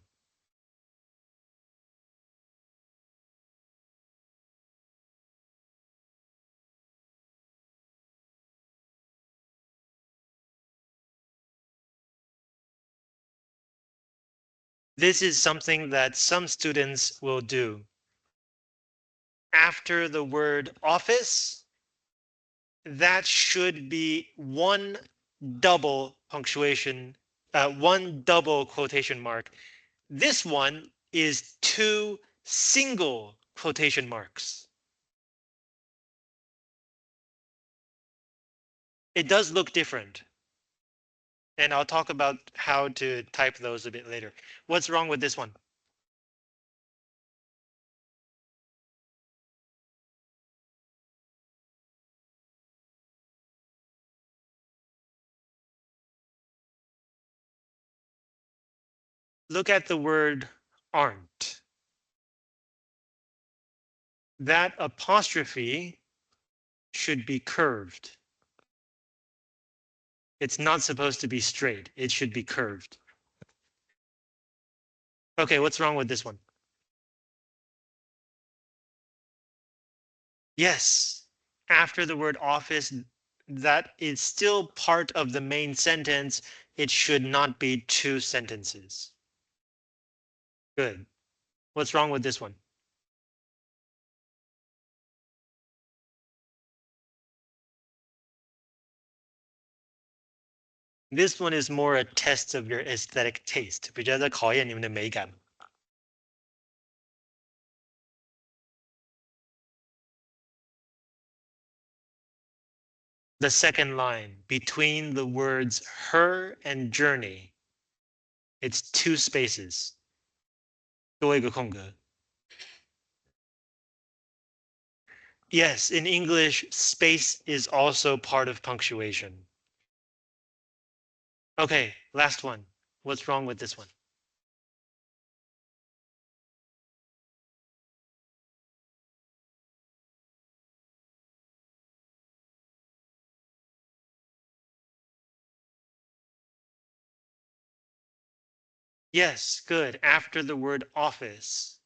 This is something that some students will do. After the word office, that should be one double quotation mark. This one is two single quotation marks. It does look different, and I'll talk about how to type those a bit later. What's wrong with this one? Look at the word aren't. That apostrophe should be curved. It's not supposed to be straight. It should be curved. Okay, what's wrong with this one? Yes, after the word office, that is still part of the main sentence. It should not be two sentences. Good. What's wrong with this one? This one is more a test of your aesthetic taste. 比较在考验你们的美感。The second line, between the words her and journey, it's two spaces. 多一个空格. Yes, in English, space is also part of punctuation. Okay, last one. What's wrong with this one? Yes, good. After the word office,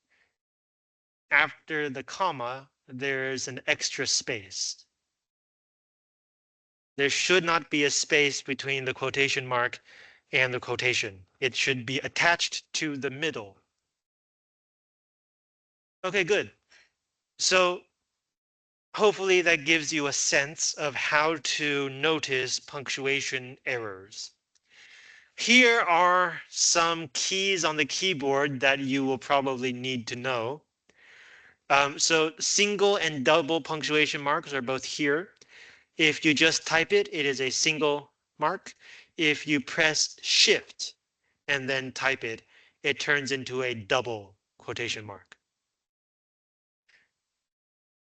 after the comma, there's an extra space. There should not be a space between the quotation mark and the quotation. It should be attached to the middle. Okay, good. So hopefully that gives you a sense of how to notice punctuation errors. Here are some keys on the keyboard that you will probably need to know. So single and double punctuation marks are both here. If you just type it, it is a single mark. If you press Shift and then type it, it turns into a double quotation mark.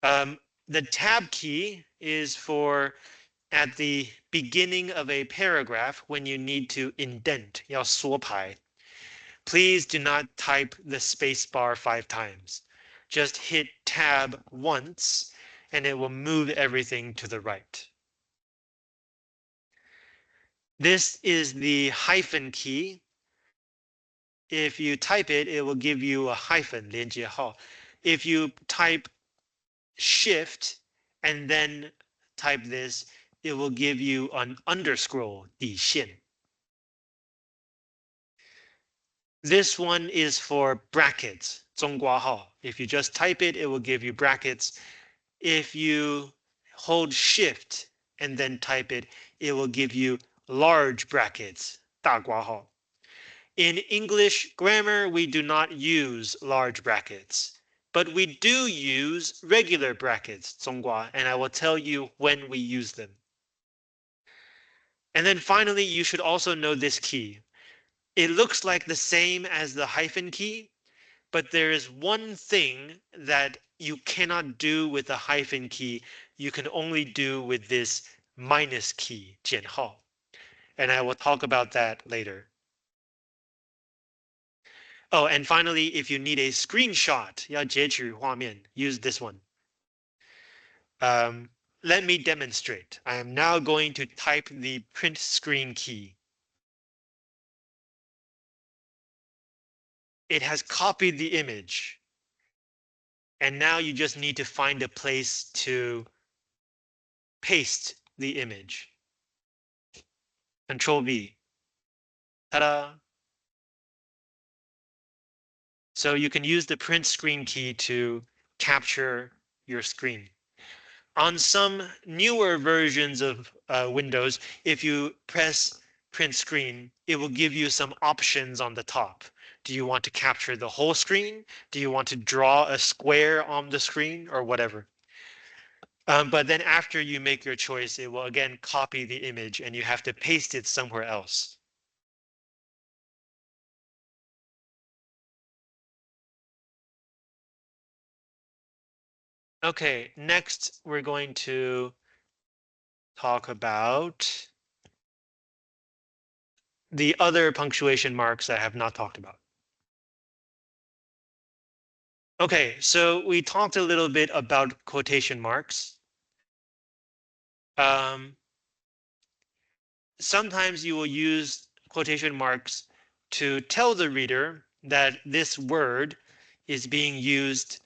The tab key is for at the beginning of a paragraph when you need to indent, 要缩排. Please do not type the space bar 5 times. Just hit tab once and it will move everything to the right. This is the hyphen key. If you type it, it will give you a hyphen, 连接号. If you type shift and then type this, it will give you an underscroll, 底线. This one is for brackets, 中括号. If you just type it, it will give you brackets. If you hold shift and then type it, it will give you large brackets, 大括号. In English grammar, we do not use large brackets, but we do use regular brackets, 中括, and I will tell you when we use them. And then finally, you should also know this key. It looks like the same as the hyphen key, but there is one thing that you cannot do with the hyphen key. You can only do with this minus key, 减号. And I will talk about that later. Oh, and finally, if you need a screenshot, 要截取画面, use this one. Let me demonstrate. I am now going to type the print screen key. It has copied the image. And now you just need to find a place to paste the image. Control V. Ta-da! So you can use the print screen key to capture your screen. On some newer versions of Windows, if you press print screen, it will give you some options on the top. Do you want to capture the whole screen? Do you want to draw a square on the screen or whatever? But then after you make your choice, it will again copy the image and you have to paste it somewhere else. Okay, next we're going to talk about the other punctuation marks I have not talked about. Okay, so we talked a little bit about quotation marks. Sometimes you will use quotation marks to tell the reader that this word is being used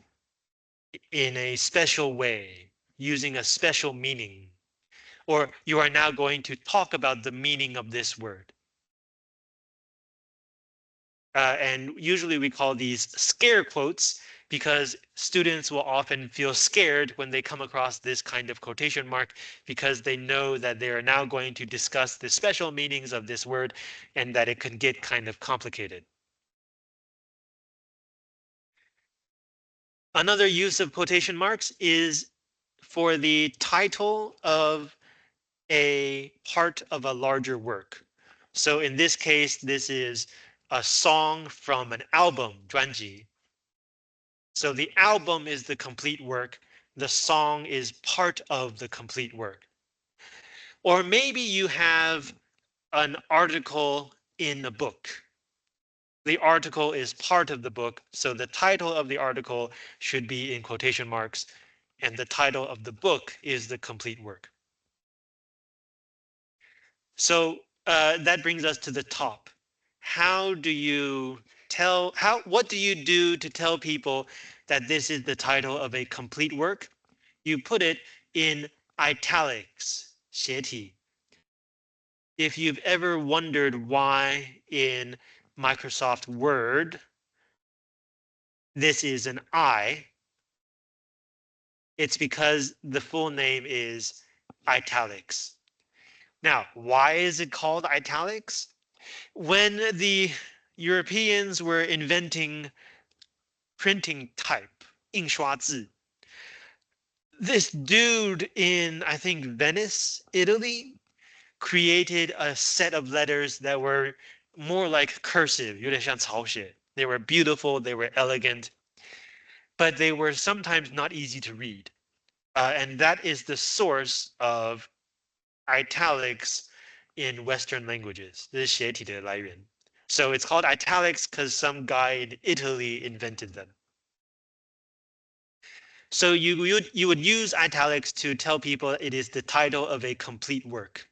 in a special way, using a special meaning, or you are now going to talk about the meaning of this word. And usually we call these scare quotes because students will often feel scared when they come across this kind of quotation mark because they know that they are now going to discuss the special meanings of this word and that it can get kind of complicated. Another use of quotation marks is for the title of a part of a larger work. So in this case, this is a song from an album, 专辑. So the album is the complete work. The song is part of the complete work. Or maybe you have an article in a book. The article is part of the book, so the title of the article should be in quotation marks, and the title of the book is the complete work. So that brings us to the top. How do you what do you do to tell people that this is the title of a complete work? You put it in italics, 斜体. If you've ever wondered why in Microsoft Word this is an I, it's because the full name is italics. Now, why is it called italics? When the Europeans were inventing printing type, 印刷字, this dude in, I think, Venice, Italy, created a set of letters that were more like cursive, 有点像草写. They were beautiful, they were elegant, but they were sometimes not easy to read. And that is the source of italics in Western languages. 这是斜体的来源. So it's called italics because some guy in Italy invented them. So you would use italics to tell people it is the title of a complete work.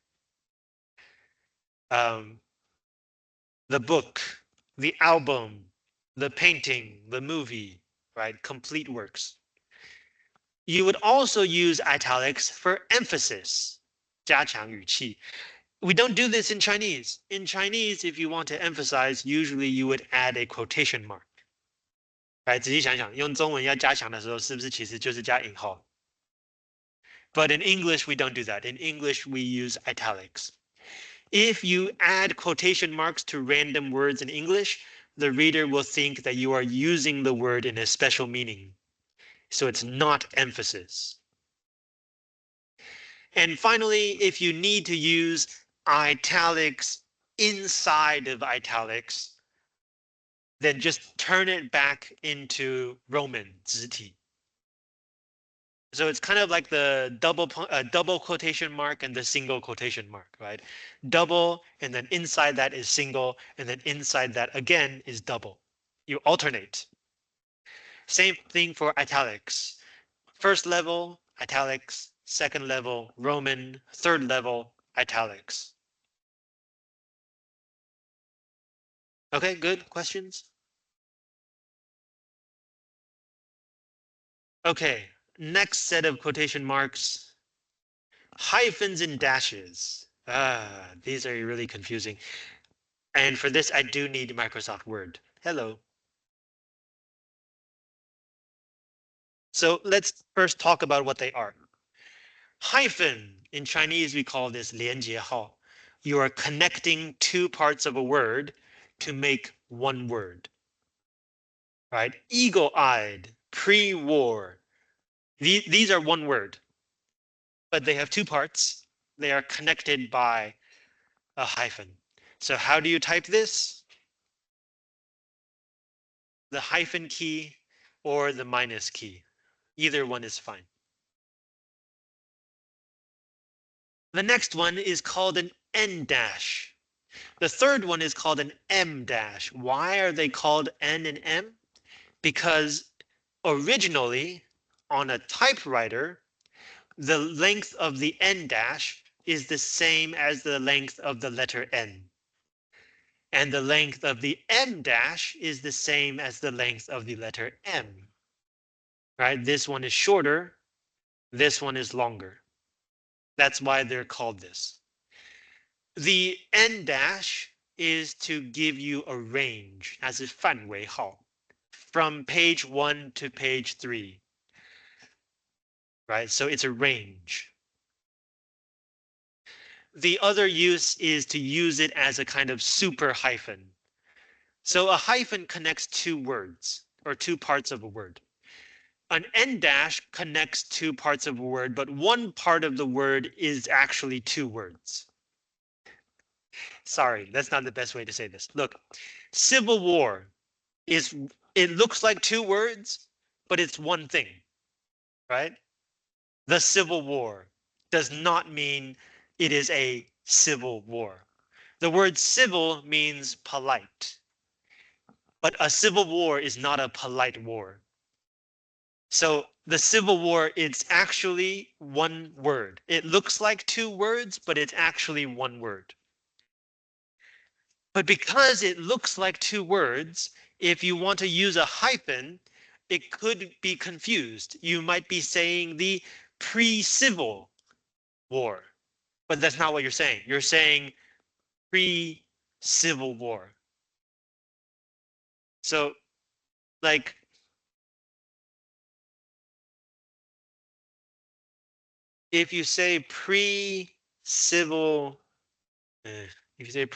The book, the album, the painting, the movie, right? Complete works. You would also use italics for emphasis. 加强语气. We don't do this in Chinese. In Chinese, if you want to emphasize, usually you would add a quotation mark. Right? 仔细想想，用中文要加强的时候，是不是其实就是加引号？ But in English, we don't do that. In English, we use italics. If you add quotation marks to random words in English, the reader will think that you are using the word in a special meaning. So it's not emphasis. And finally, if you need to use italics inside of italics, then just turn it back into Roman 直体. So it's kind of like the double quotation mark and the single quotation mark, right? Double, and then inside that is single, and then inside that again is double. You alternate. Same thing for italics. First level, italics. Second level, Roman. Third level, italics. Okay, good. Questions? Okay, next set of quotation marks. Hyphens and dashes. These are really confusing. And for this, I do need Microsoft Word. Hello. So let's first talk about what they are. Hyphen, in Chinese, we call this 连接号. You are connecting two parts of a word to make one word. Right? Eagle-eyed, pre-war. These are one word, but they have two parts. They are connected by a hyphen. So how do you type this? The hyphen key or the minus key. Either one is fine. The next one is called an N dash. The third one is called an M dash. Why are they called N and M? Because originally on a typewriter, the length of the N dash is the same as the length of the letter N. And the length of the M dash is the same as the length of the letter M. Right? This one is shorter. This one is longer. That's why they're called this. The N dash is to give you a range, 它是范围号, from page 1 to page 3. Right? So it's a range. The other use is to use it as a kind of super hyphen. So a hyphen connects two words or two parts of a word. An N dash connects two parts of a word, but one part of the word is actually two words. Sorry, that's not the best way to say this. Look, Civil War it looks like two words, but it's one thing, right? The Civil War does not mean it is a civil war. The word civil means polite, but a civil war is not a polite war. So the Civil War, it's actually one word. It looks like two words, but it's actually one word. But because it looks like two words, if you want to use a hyphen, it could be confused. You might be saying the pre-Civil War, but that's not what you're saying. You're saying pre-Civil War. So, like, if you say pre-civil, if you say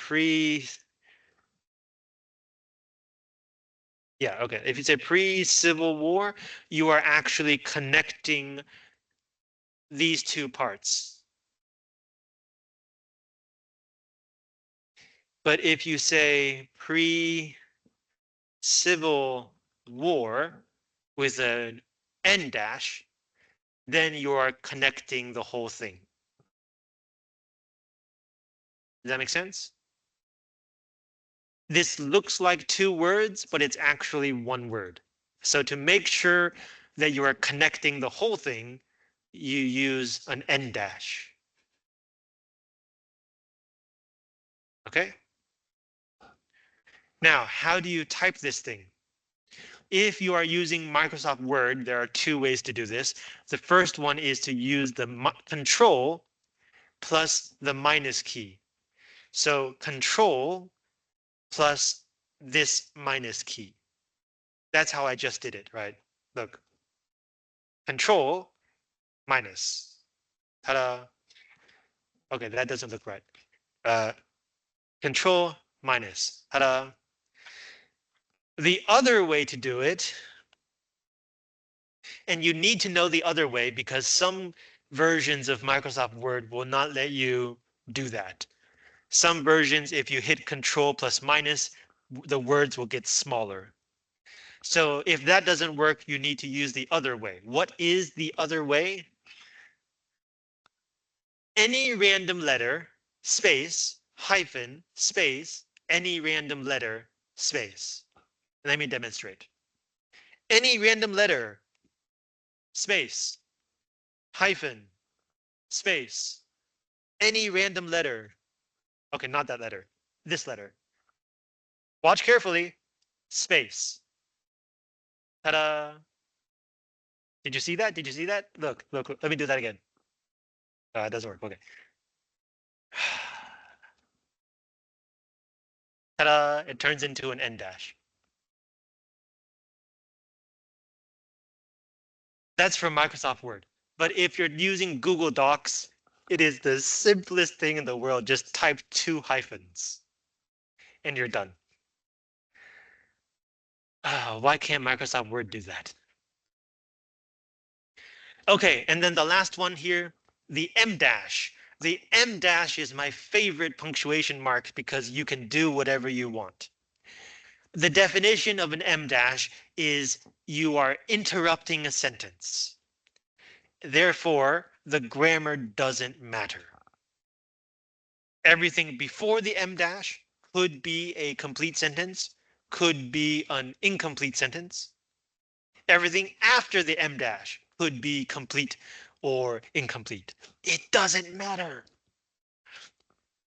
yeah, okay. If you say pre-Civil War, you are actually connecting these two parts. But if you say pre-Civil War with an N dash, then you are connecting the whole thing. Does that make sense? This looks like two words, but it's actually one word. So to make sure that you are connecting the whole thing, you use an en dash. Okay? Now, how do you type this thing? If you are using Microsoft Word, there are two ways to do this. The first one is to use the control plus the minus key. So control plus this minus key. That's how I just did it, right? Look, control minus. Ta-da. Okay, that doesn't look right. Uh, control minus. Ta-da. The other way to do it, and you need to know the other way because some versions of Microsoft Word will not let you do that. Some versions, if you hit control plus minus, the words will get smaller. So if that doesn't work, you need to use the other way. What is the other way? Any random letter, space, hyphen, space, any random letter, space. Let me demonstrate. Any random letter, space, hyphen, space, any random letter. Okay, not that letter, this letter. Watch carefully, space. Ta-da. Did you see that? Did you see that? Look, look, look. Let me do that again. It doesn't work. Okay. Ta-da. It turns into an en dash. That's from Microsoft Word. But if you're using Google Docs, it is the simplest thing in the world. Just type two hyphens and you're done. Why can't Microsoft Word do that? Okay, and then the last one here, the em dash. The em dash is my favorite punctuation mark because you can do whatever you want. The definition of an em dash is you are interrupting a sentence. Therefore, the grammar doesn't matter. Everything before the em dash could be a complete sentence, could be an incomplete sentence. Everything after the em dash could be complete or incomplete. It doesn't matter.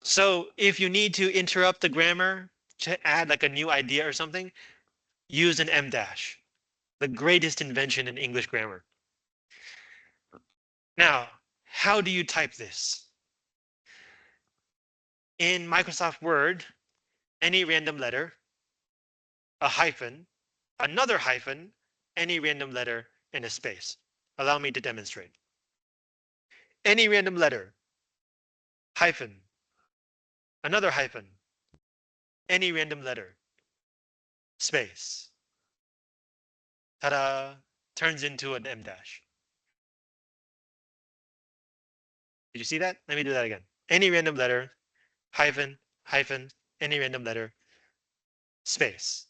So if you need to interrupt the grammar to add like a new idea or something, use an em dash. The greatest invention in English grammar. Now, how do you type this? In Microsoft Word, any random letter, a hyphen, another hyphen, any random letter, and a space. Allow me to demonstrate. Any random letter, hyphen, another hyphen, any random letter, space. Ta-da! Turns into an em dash. Did you see that? Let me do that again. Any random letter, hyphen, hyphen, any random letter, space.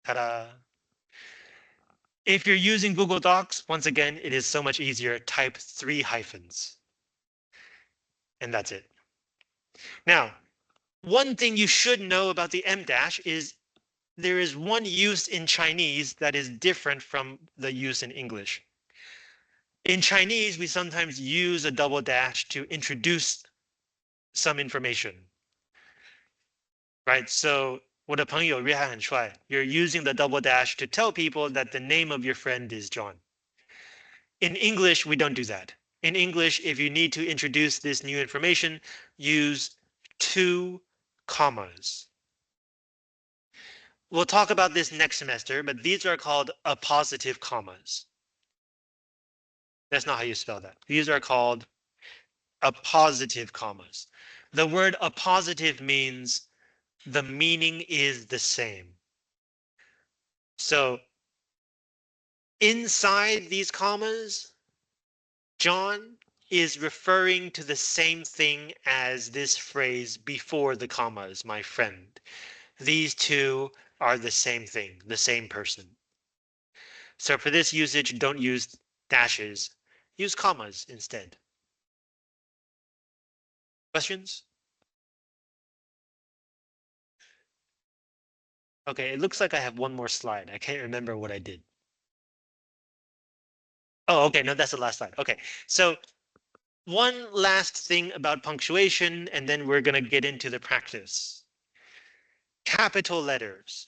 Ta-da! If you're using Google Docs, once again, it is so much easier. Type 3 hyphens. And that's it. Now, one thing you should know about the em dash is there is one use in Chinese that is different from the use in English. In Chinese, we sometimes use a double dash to introduce some information, right? So 我的朋友约翰很帅. You're using the double dash to tell people that the name of your friend is John. In English, we don't do that. In English, if you need to introduce this new information, use two commas. We'll talk about this next semester, but these are called appositive commas. That's not how you spell that. These are called appositive commas. The word appositive means the meaning is the same. So inside these commas, John is referring to the same thing as this phrase before the commas, my friend. These two are the same thing, the same person. So for this usage, don't use dashes. Use commas instead. Questions? Okay, it looks like I have one more slide. I can't remember what I did. Oh, okay, no, that's the last slide. Okay, so one last thing about punctuation, and then we're going to get into the practice. Capital letters.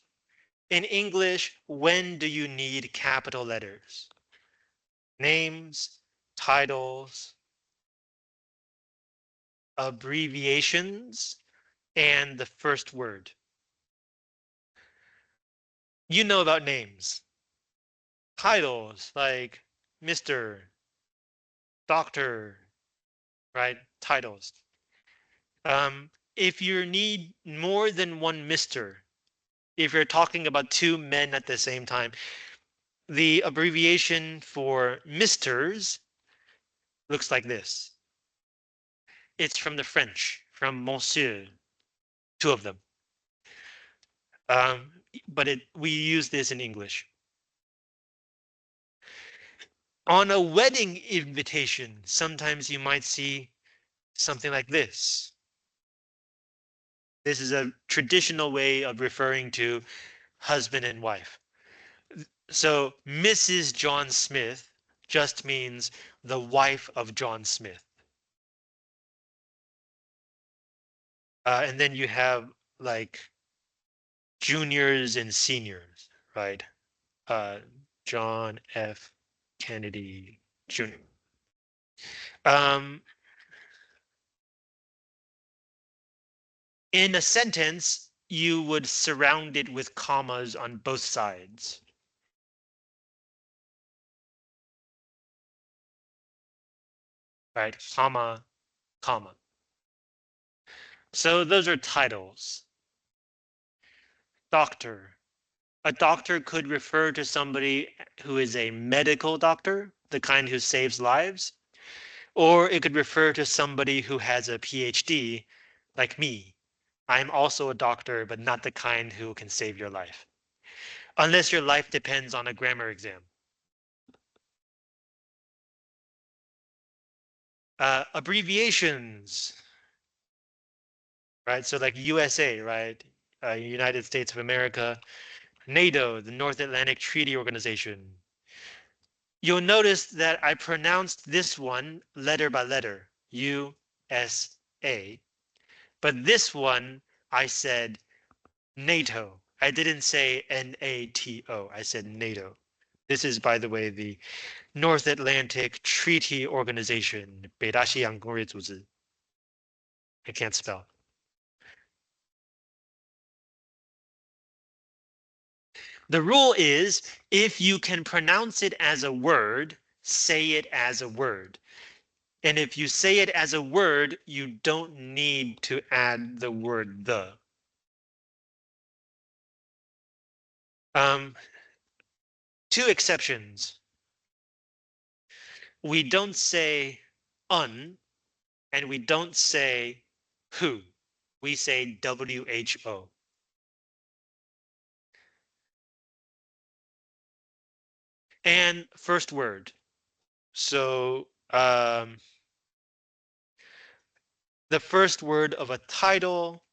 In English, when do you need capital letters? Names, titles, abbreviations, and the first word. You know about names. Titles like Mr., Doctor, right? Titles. If you need more than one Mr., if you're talking about two men at the same time, the abbreviation for Misters looks like this. It's from the French, from Monsieur, two of them. But we use this in English. On a wedding invitation, sometimes you might see something like this. This is a traditional way of referring to husband and wife. So Mrs. John Smith just means the wife of John Smith. And then you have like juniors and seniors, right? Uh, John F. Kennedy Jr. Um, in a sentence, you would surround it with commas on both sides. Right? Comma, comma. So those are titles. Doctor. A doctor could refer to somebody who is a medical doctor, the kind who saves lives, or it could refer to somebody who has a PhD, like me. I'm also a doctor, but not the kind who can save your life, unless your life depends on a grammar exam. Abbreviations, right? So like USA, right? United States of America, NATO, the North Atlantic Treaty Organization. You'll notice that I pronounced this one letter by letter, USA, but this one I said NATO. I didn't say NATO. I said NATO. This is, by the way, the North Atlantic Treaty Organization, 北大西洋公约组织. I can't spell. The rule is if you can pronounce it as a word, say it as a word. And if you say it as a word, you don't need to add the word the. Um, two exceptions. We don't say un and we don't say who. We say WHO. And first word. So the first word of a title,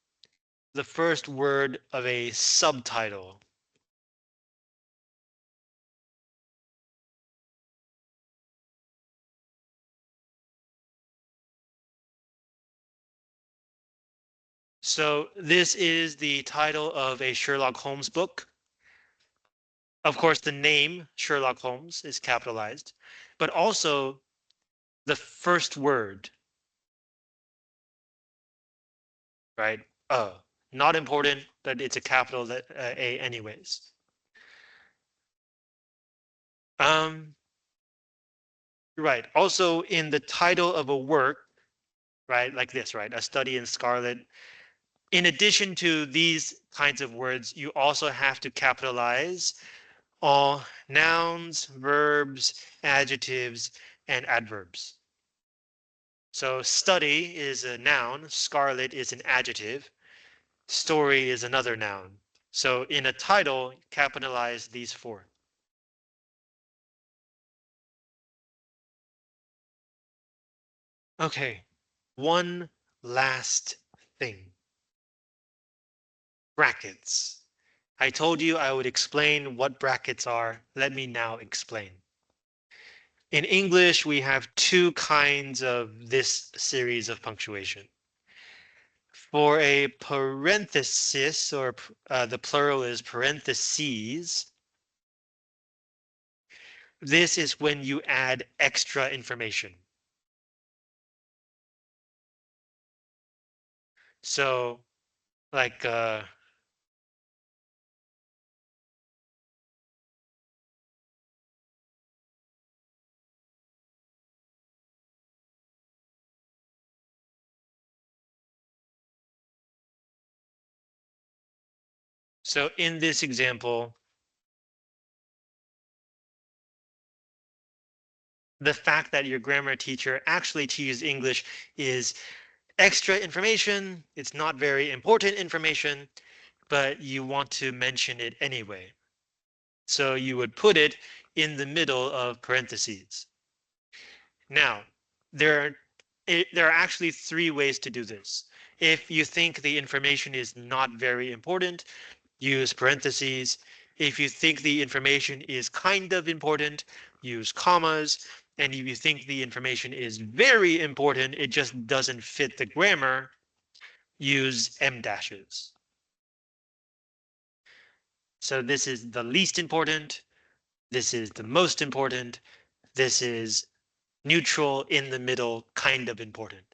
the first word of a subtitle. So this is the title of a Sherlock Holmes book. Of course, the name Sherlock Holmes is capitalized, but also the first word, right? Not important, but it's a capital A anyways. Um, right. Also in the title of a work, right? Like this, right? A Study in Scarlet. In addition to these kinds of words, you also have to capitalize all nouns, verbs, adjectives, and adverbs. So study is a noun, scarlet is an adjective, story is another noun. So in a title, capitalize these four. Okay, one last thing. Brackets. I told you I would explain what brackets are. Let me now explain. In English, we have two kinds of this series of punctuation. For a parenthesis, or the plural is parentheses, this is when you add extra information. So, like, so in this example, the fact that your grammar teacher actually teaches English is extra information. It's not very important information, but you want to mention it anyway. So you would put it in the middle of parentheses. Now, there are actually three ways to do this. If you think the information is not very important, use parentheses. If you think the information is kind of important, use commas. And if you think the information is very important, it just doesn't fit the grammar, use em dashes. So this is the least important. This is the most important. This is neutral, in the middle, kind of important.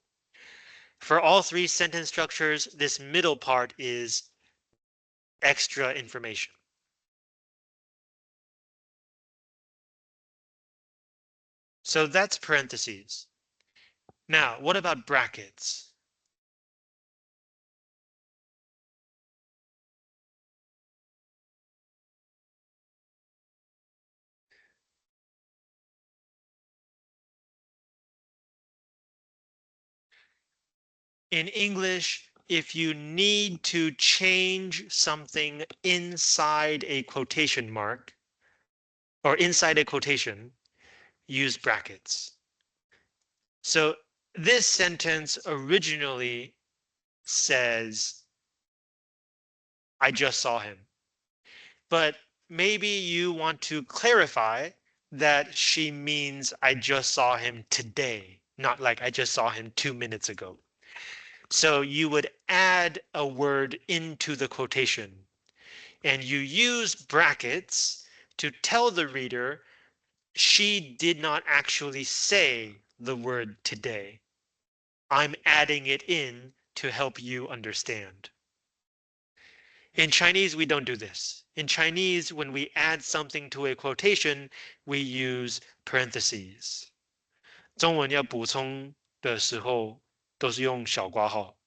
For all three sentence structures, this middle part is extra information. So that's parentheses. Now, what about brackets? In English, if you need to change something inside a quotation mark or inside a quotation, use brackets. So this sentence originally says, I just saw him. But maybe you want to clarify that she means I just saw him today, not like I just saw him 2 minutes ago. So you would add a word into the quotation and you use brackets to tell the reader she did not actually say the word today. I'm adding it in to help you understand. In Chinese, we don't do this. In Chinese, when we add something to a quotation, we use parentheses. 中文要补充的时候都是用小括号.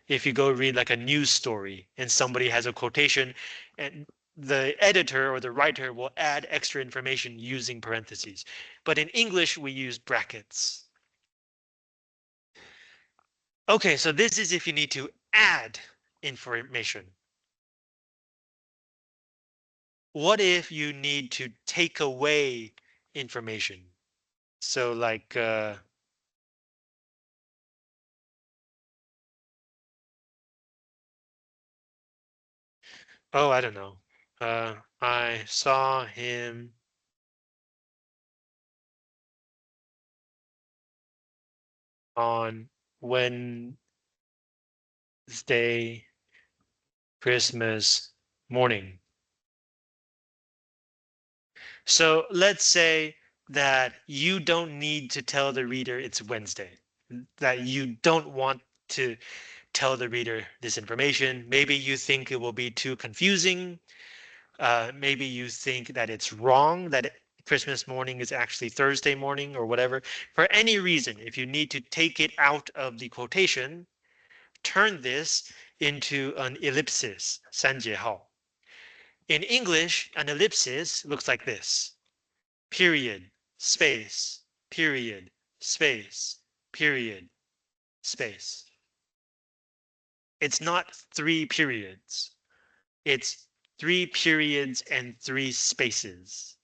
If you go read like a news story and somebody has a quotation and the editor or the writer will add extra information using parentheses. But in English, we use brackets. Okay, so this is if you need to add information. What if you need to take away information? So like, oh, I don't know. I saw him on Wednesday, Christmas morning. So let's say that you don't need to tell the reader it's Wednesday, that you don't want to tell the reader this information. Maybe you think it will be too confusing. Maybe you think that it's wrong, that Christmas morning is actually Thursday morning or whatever. For any reason, if you need to take it out of the quotation, turn this into an ellipsis, 三节号. In English, an ellipsis looks like this. Period, space, period, space, period, space. It's not three periods. It's three periods and three spaces.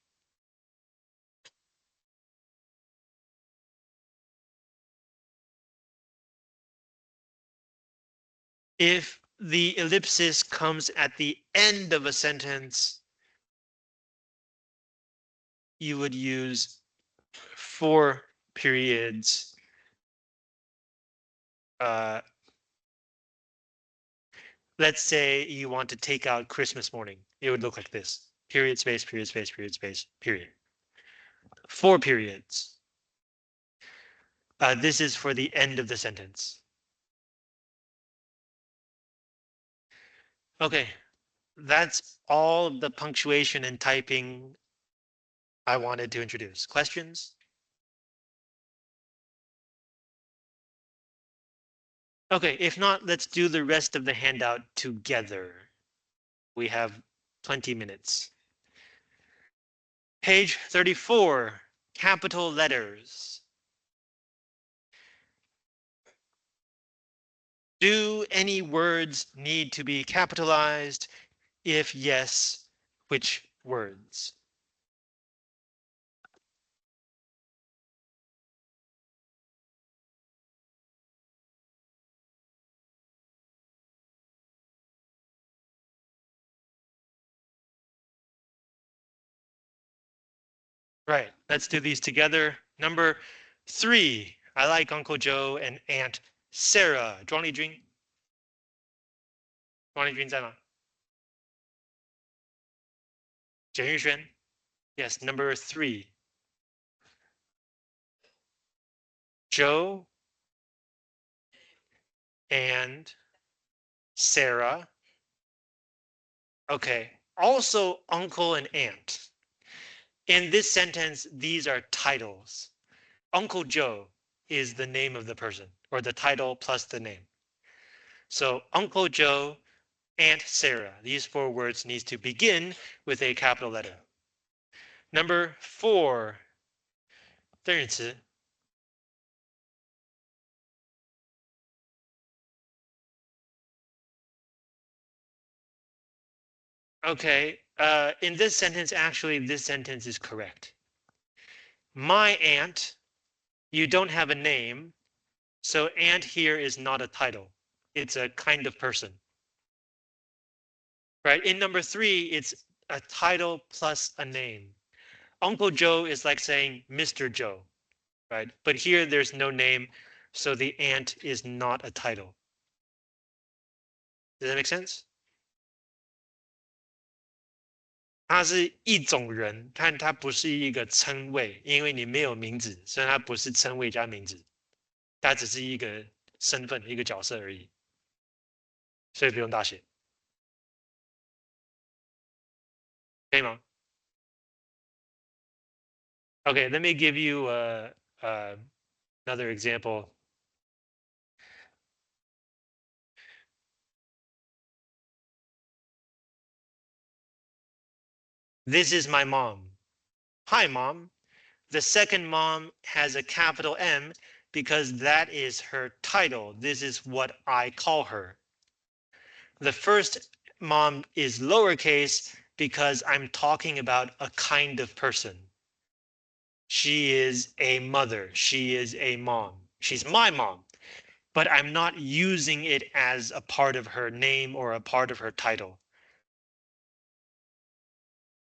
If the ellipsis comes at the end of a sentence, you would use 4 periods. Let's say you want to take out Christmas morning. It would look like this. Period, space, period, space, period, space, period. 4 periods. This is for the end of the sentence. Okay, that's all of the punctuation and typing I wanted to introduce. Questions? Okay, if not, let's do the rest of the handout together. We have 20 minutes. Page 34, capital letters. Do any words need to be capitalized? If yes, which words? Right, let's do these together. Number 3, I like Uncle Joe and Aunt Sarah. 庄丽君在吗？简玉轩 Yes, number 3. Joe and Sarah. Okay, also uncle and aunt. In this sentence, these are titles. Uncle Joe is the name of the person, or the title plus the name. So Uncle Joe, Aunt Sarah. These 4 words needs to begin with a capital letter. Number 4, 邓允慈. Okay, in this sentence, actually, this sentence is correct. My aunt, you don't have a name, so aunt here is not a title. It's a kind of person. Right? In number 3, it's a title plus a name. Uncle Joe is like saying Mr. Joe, right? But here there's no name, so the aunt is not a title. Does that make sense? 它是一种人，但它不是一个称谓，因为你没有名字，所以它不是称谓加名字，它只是一个身份、一个角色而已，所以不用大写，可以吗？Okay, let me give you another example. This is my mom. Hi, mom. The second mom has a capital M because that is her title. This is what I call her. The first mom is lowercase because I'm talking about a kind of person. She is a mother. She is a mom. She's my mom. But I'm not using it as a part of her name or a part of her title.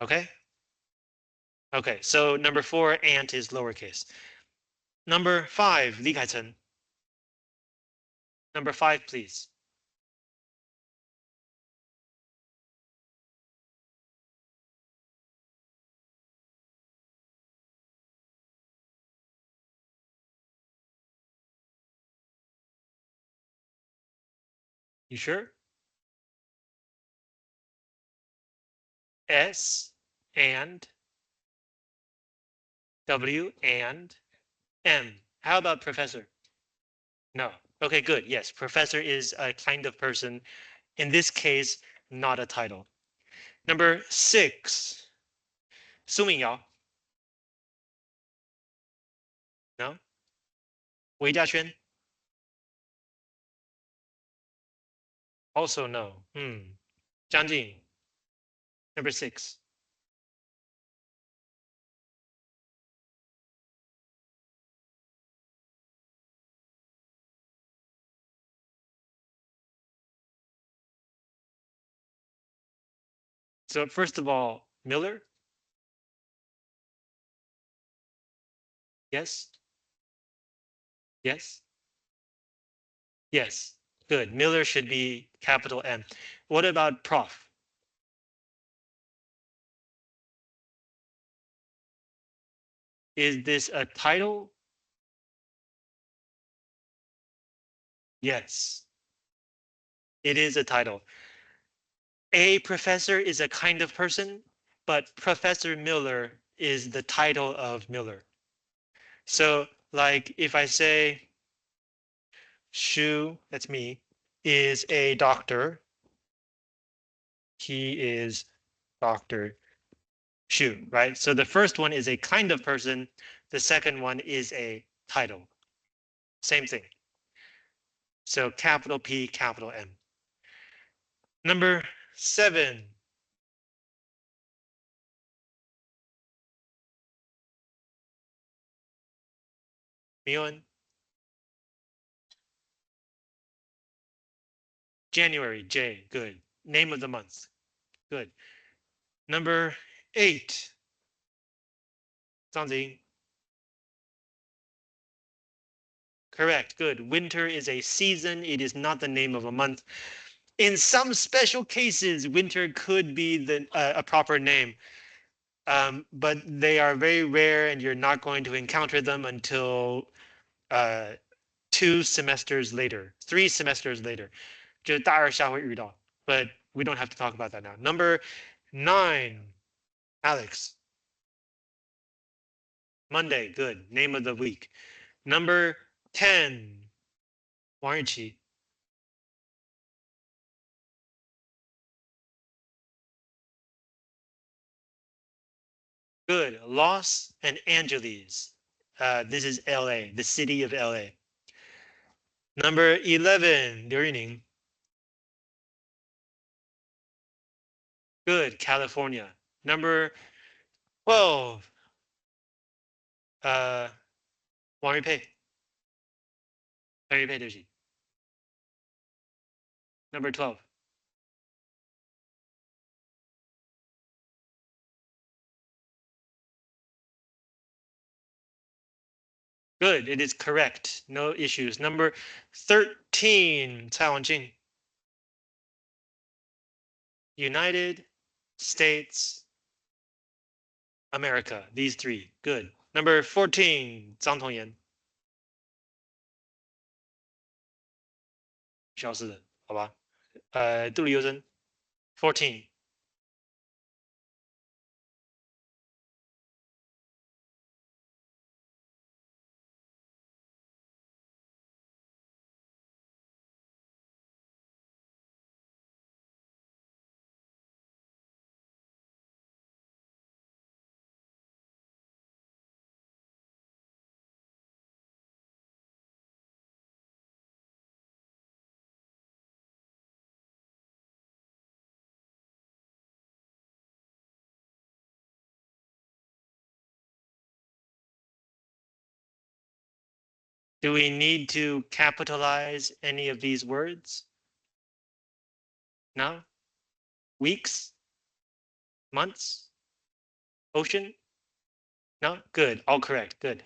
Okay? Okay, so number 4, aunt is lowercase. Number 5, Li Kaichen. Number 5, please. You sure? S and W and M. How about professor? No. Okay, good. Yes, professor is a kind of person. In this case, not a title. Number 6, Su Mingyao. No. Wei Jiaxuan. Also no. Zhang Jing. Number 6. So first of all, Miller? Yes? Yes? Yes. Good. Miller should be capital M. What about prof? Is this a title? Yes, it is a title. A professor is a kind of person, but Professor Miller is the title of Miller. So, like if I say Shu, that's me, is a doctor, he is Dr. Shu, right? So the first one is a kind of person, the second one is a title. Same thing. So capital P, capital M. Number 7. Mion, January, J, good. Name of the month, good. Number 8, Zhangzing, correct, good. Winter is a season, it is not the name of a month. In some special cases, winter could be a proper name, but they are very rare and you're not going to encounter them until 2 semesters later, 3 semesters later. 就大二下会遇到, but we don't have to talk about that now. Number 9, Alex. Monday, good. Name of the week. Number 10, 王日奇. Good. Los Angeles. This is LA, the city of LA. Number 11, Liu Yuning. Good. California. Number 12, 王玉佩. Number 12. Good. It is correct. No issues. Number 13, Cai Wanjing. United States America. These three. Good. Number 14, Zhang Tongyan. 消失的，好吧？杜丽优生 14. Do we need to capitalize any of these words? No? Weeks? Months? Ocean? No? Good. All correct. Good.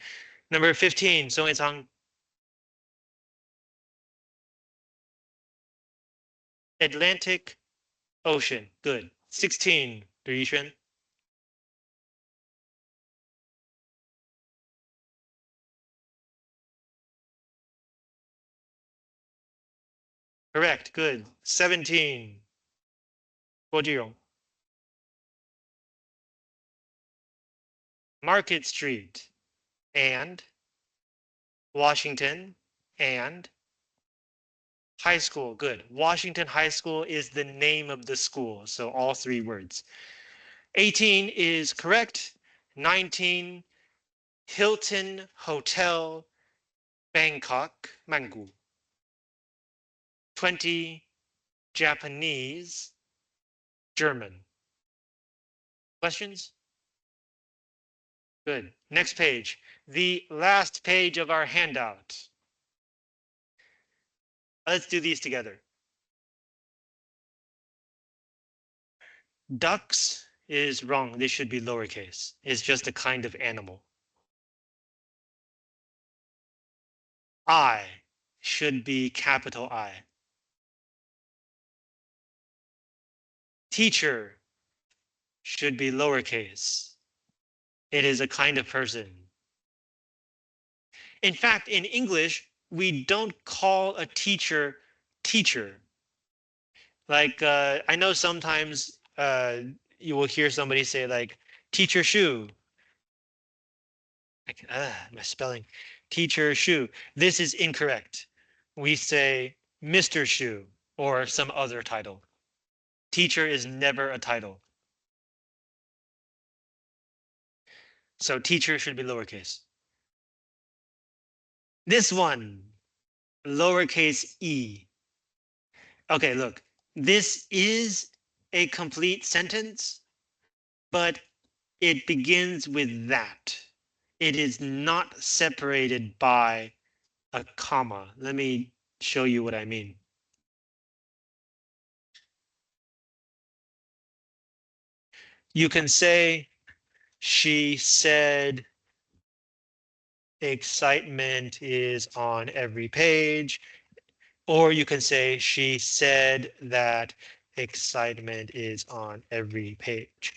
Number 15, Song Yicang. Atlantic Ocean. Good. 16, Liu Yixuan. Correct. Good. 17, Guo Jirong. Market Street and Washington and high school. Good. Washington High School is the name of the school. So all three words. 18 is correct. 19, Hilton Hotel, Bangkok, Mangu. 20, Japanese, German. Questions? Good. Next page. The last page of our handout. Let's do these together. Ducks is wrong. They should be lowercase. It's just a kind of animal. I should be capital I. Teacher should be lowercase. It is a kind of person. In fact, in English, we don't call a teacher teacher. Like, I know sometimes you will hear somebody say like, teacher Shu. My spelling. Teacher Shu. This is incorrect. We say Mr. Shu or some other title. Teacher is never a title. So teacher should be lowercase. This one, lowercase e. Okay, look, this is a complete sentence, but it begins with that. It is not separated by a comma. Let me show you what I mean. You can say, she said excitement is on every page. Or you can say, she said that excitement is on every page.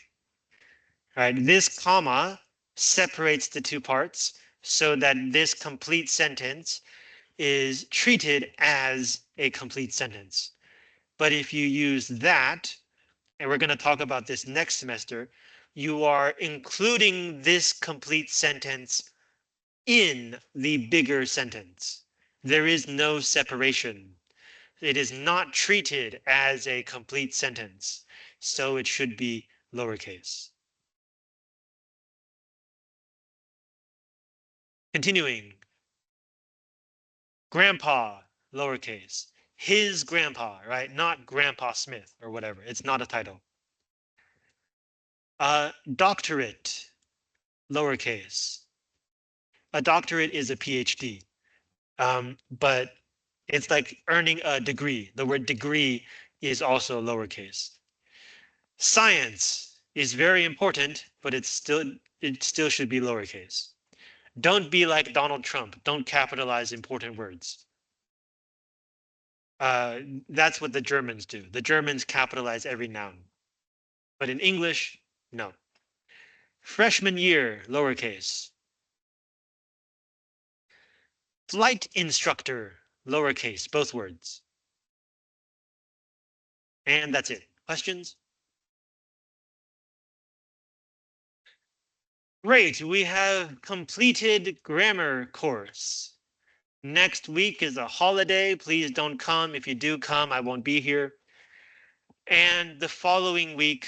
All right, this comma separates the two parts so that this complete sentence is treated as a complete sentence. But if you use that, and we're going to talk about this next semester, you are including this complete sentence in the bigger sentence. There is no separation. It is not treated as a complete sentence, so it should be lowercase. Continuing. Grandpa, lowercase. His grandpa, right? Not Grandpa Smith or whatever. It's not a title. Doctorate, lowercase. A doctorate is a PhD, but it's like earning a degree. The word degree is also lowercase. Science is very important, but it still should be lowercase. Don't be like Donald Trump. Don't capitalize important words. That's what the Germans do. The Germans capitalize every noun. But in English, no. Freshman year, lowercase. Flight instructor, lowercase, both words. And that's it. Questions? Great, we have completed grammar course. Next week is a holiday. Please don't come. If you do come, I won't be here. And the following week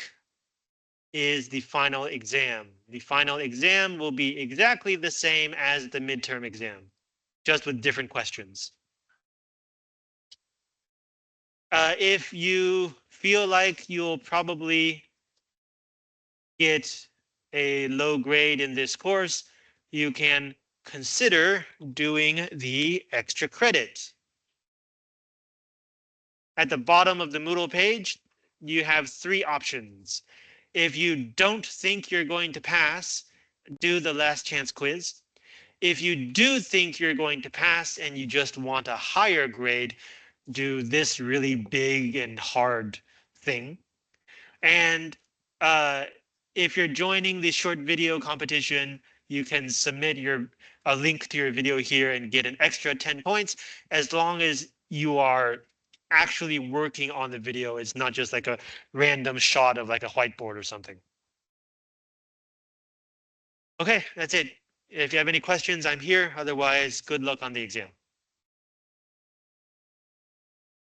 is the final exam. The final exam will be exactly the same as the midterm exam, just with different questions. If you feel like you'll probably get a low grade in this course, you can consider doing the extra credit. At the bottom of the Moodle page, you have 3 options. If you don't think you're going to pass, do the last chance quiz. If you do think you're going to pass and you just want a higher grade, do this really big and hard thing. And if you're joining the short video competition, you can submit a link to your video here and get an extra 10 points as long as you are actually working on the video. It's not just like a random shot of like a whiteboard or something. Okay, that's it. If you have any questions, I'm here. Otherwise, good luck on the exam.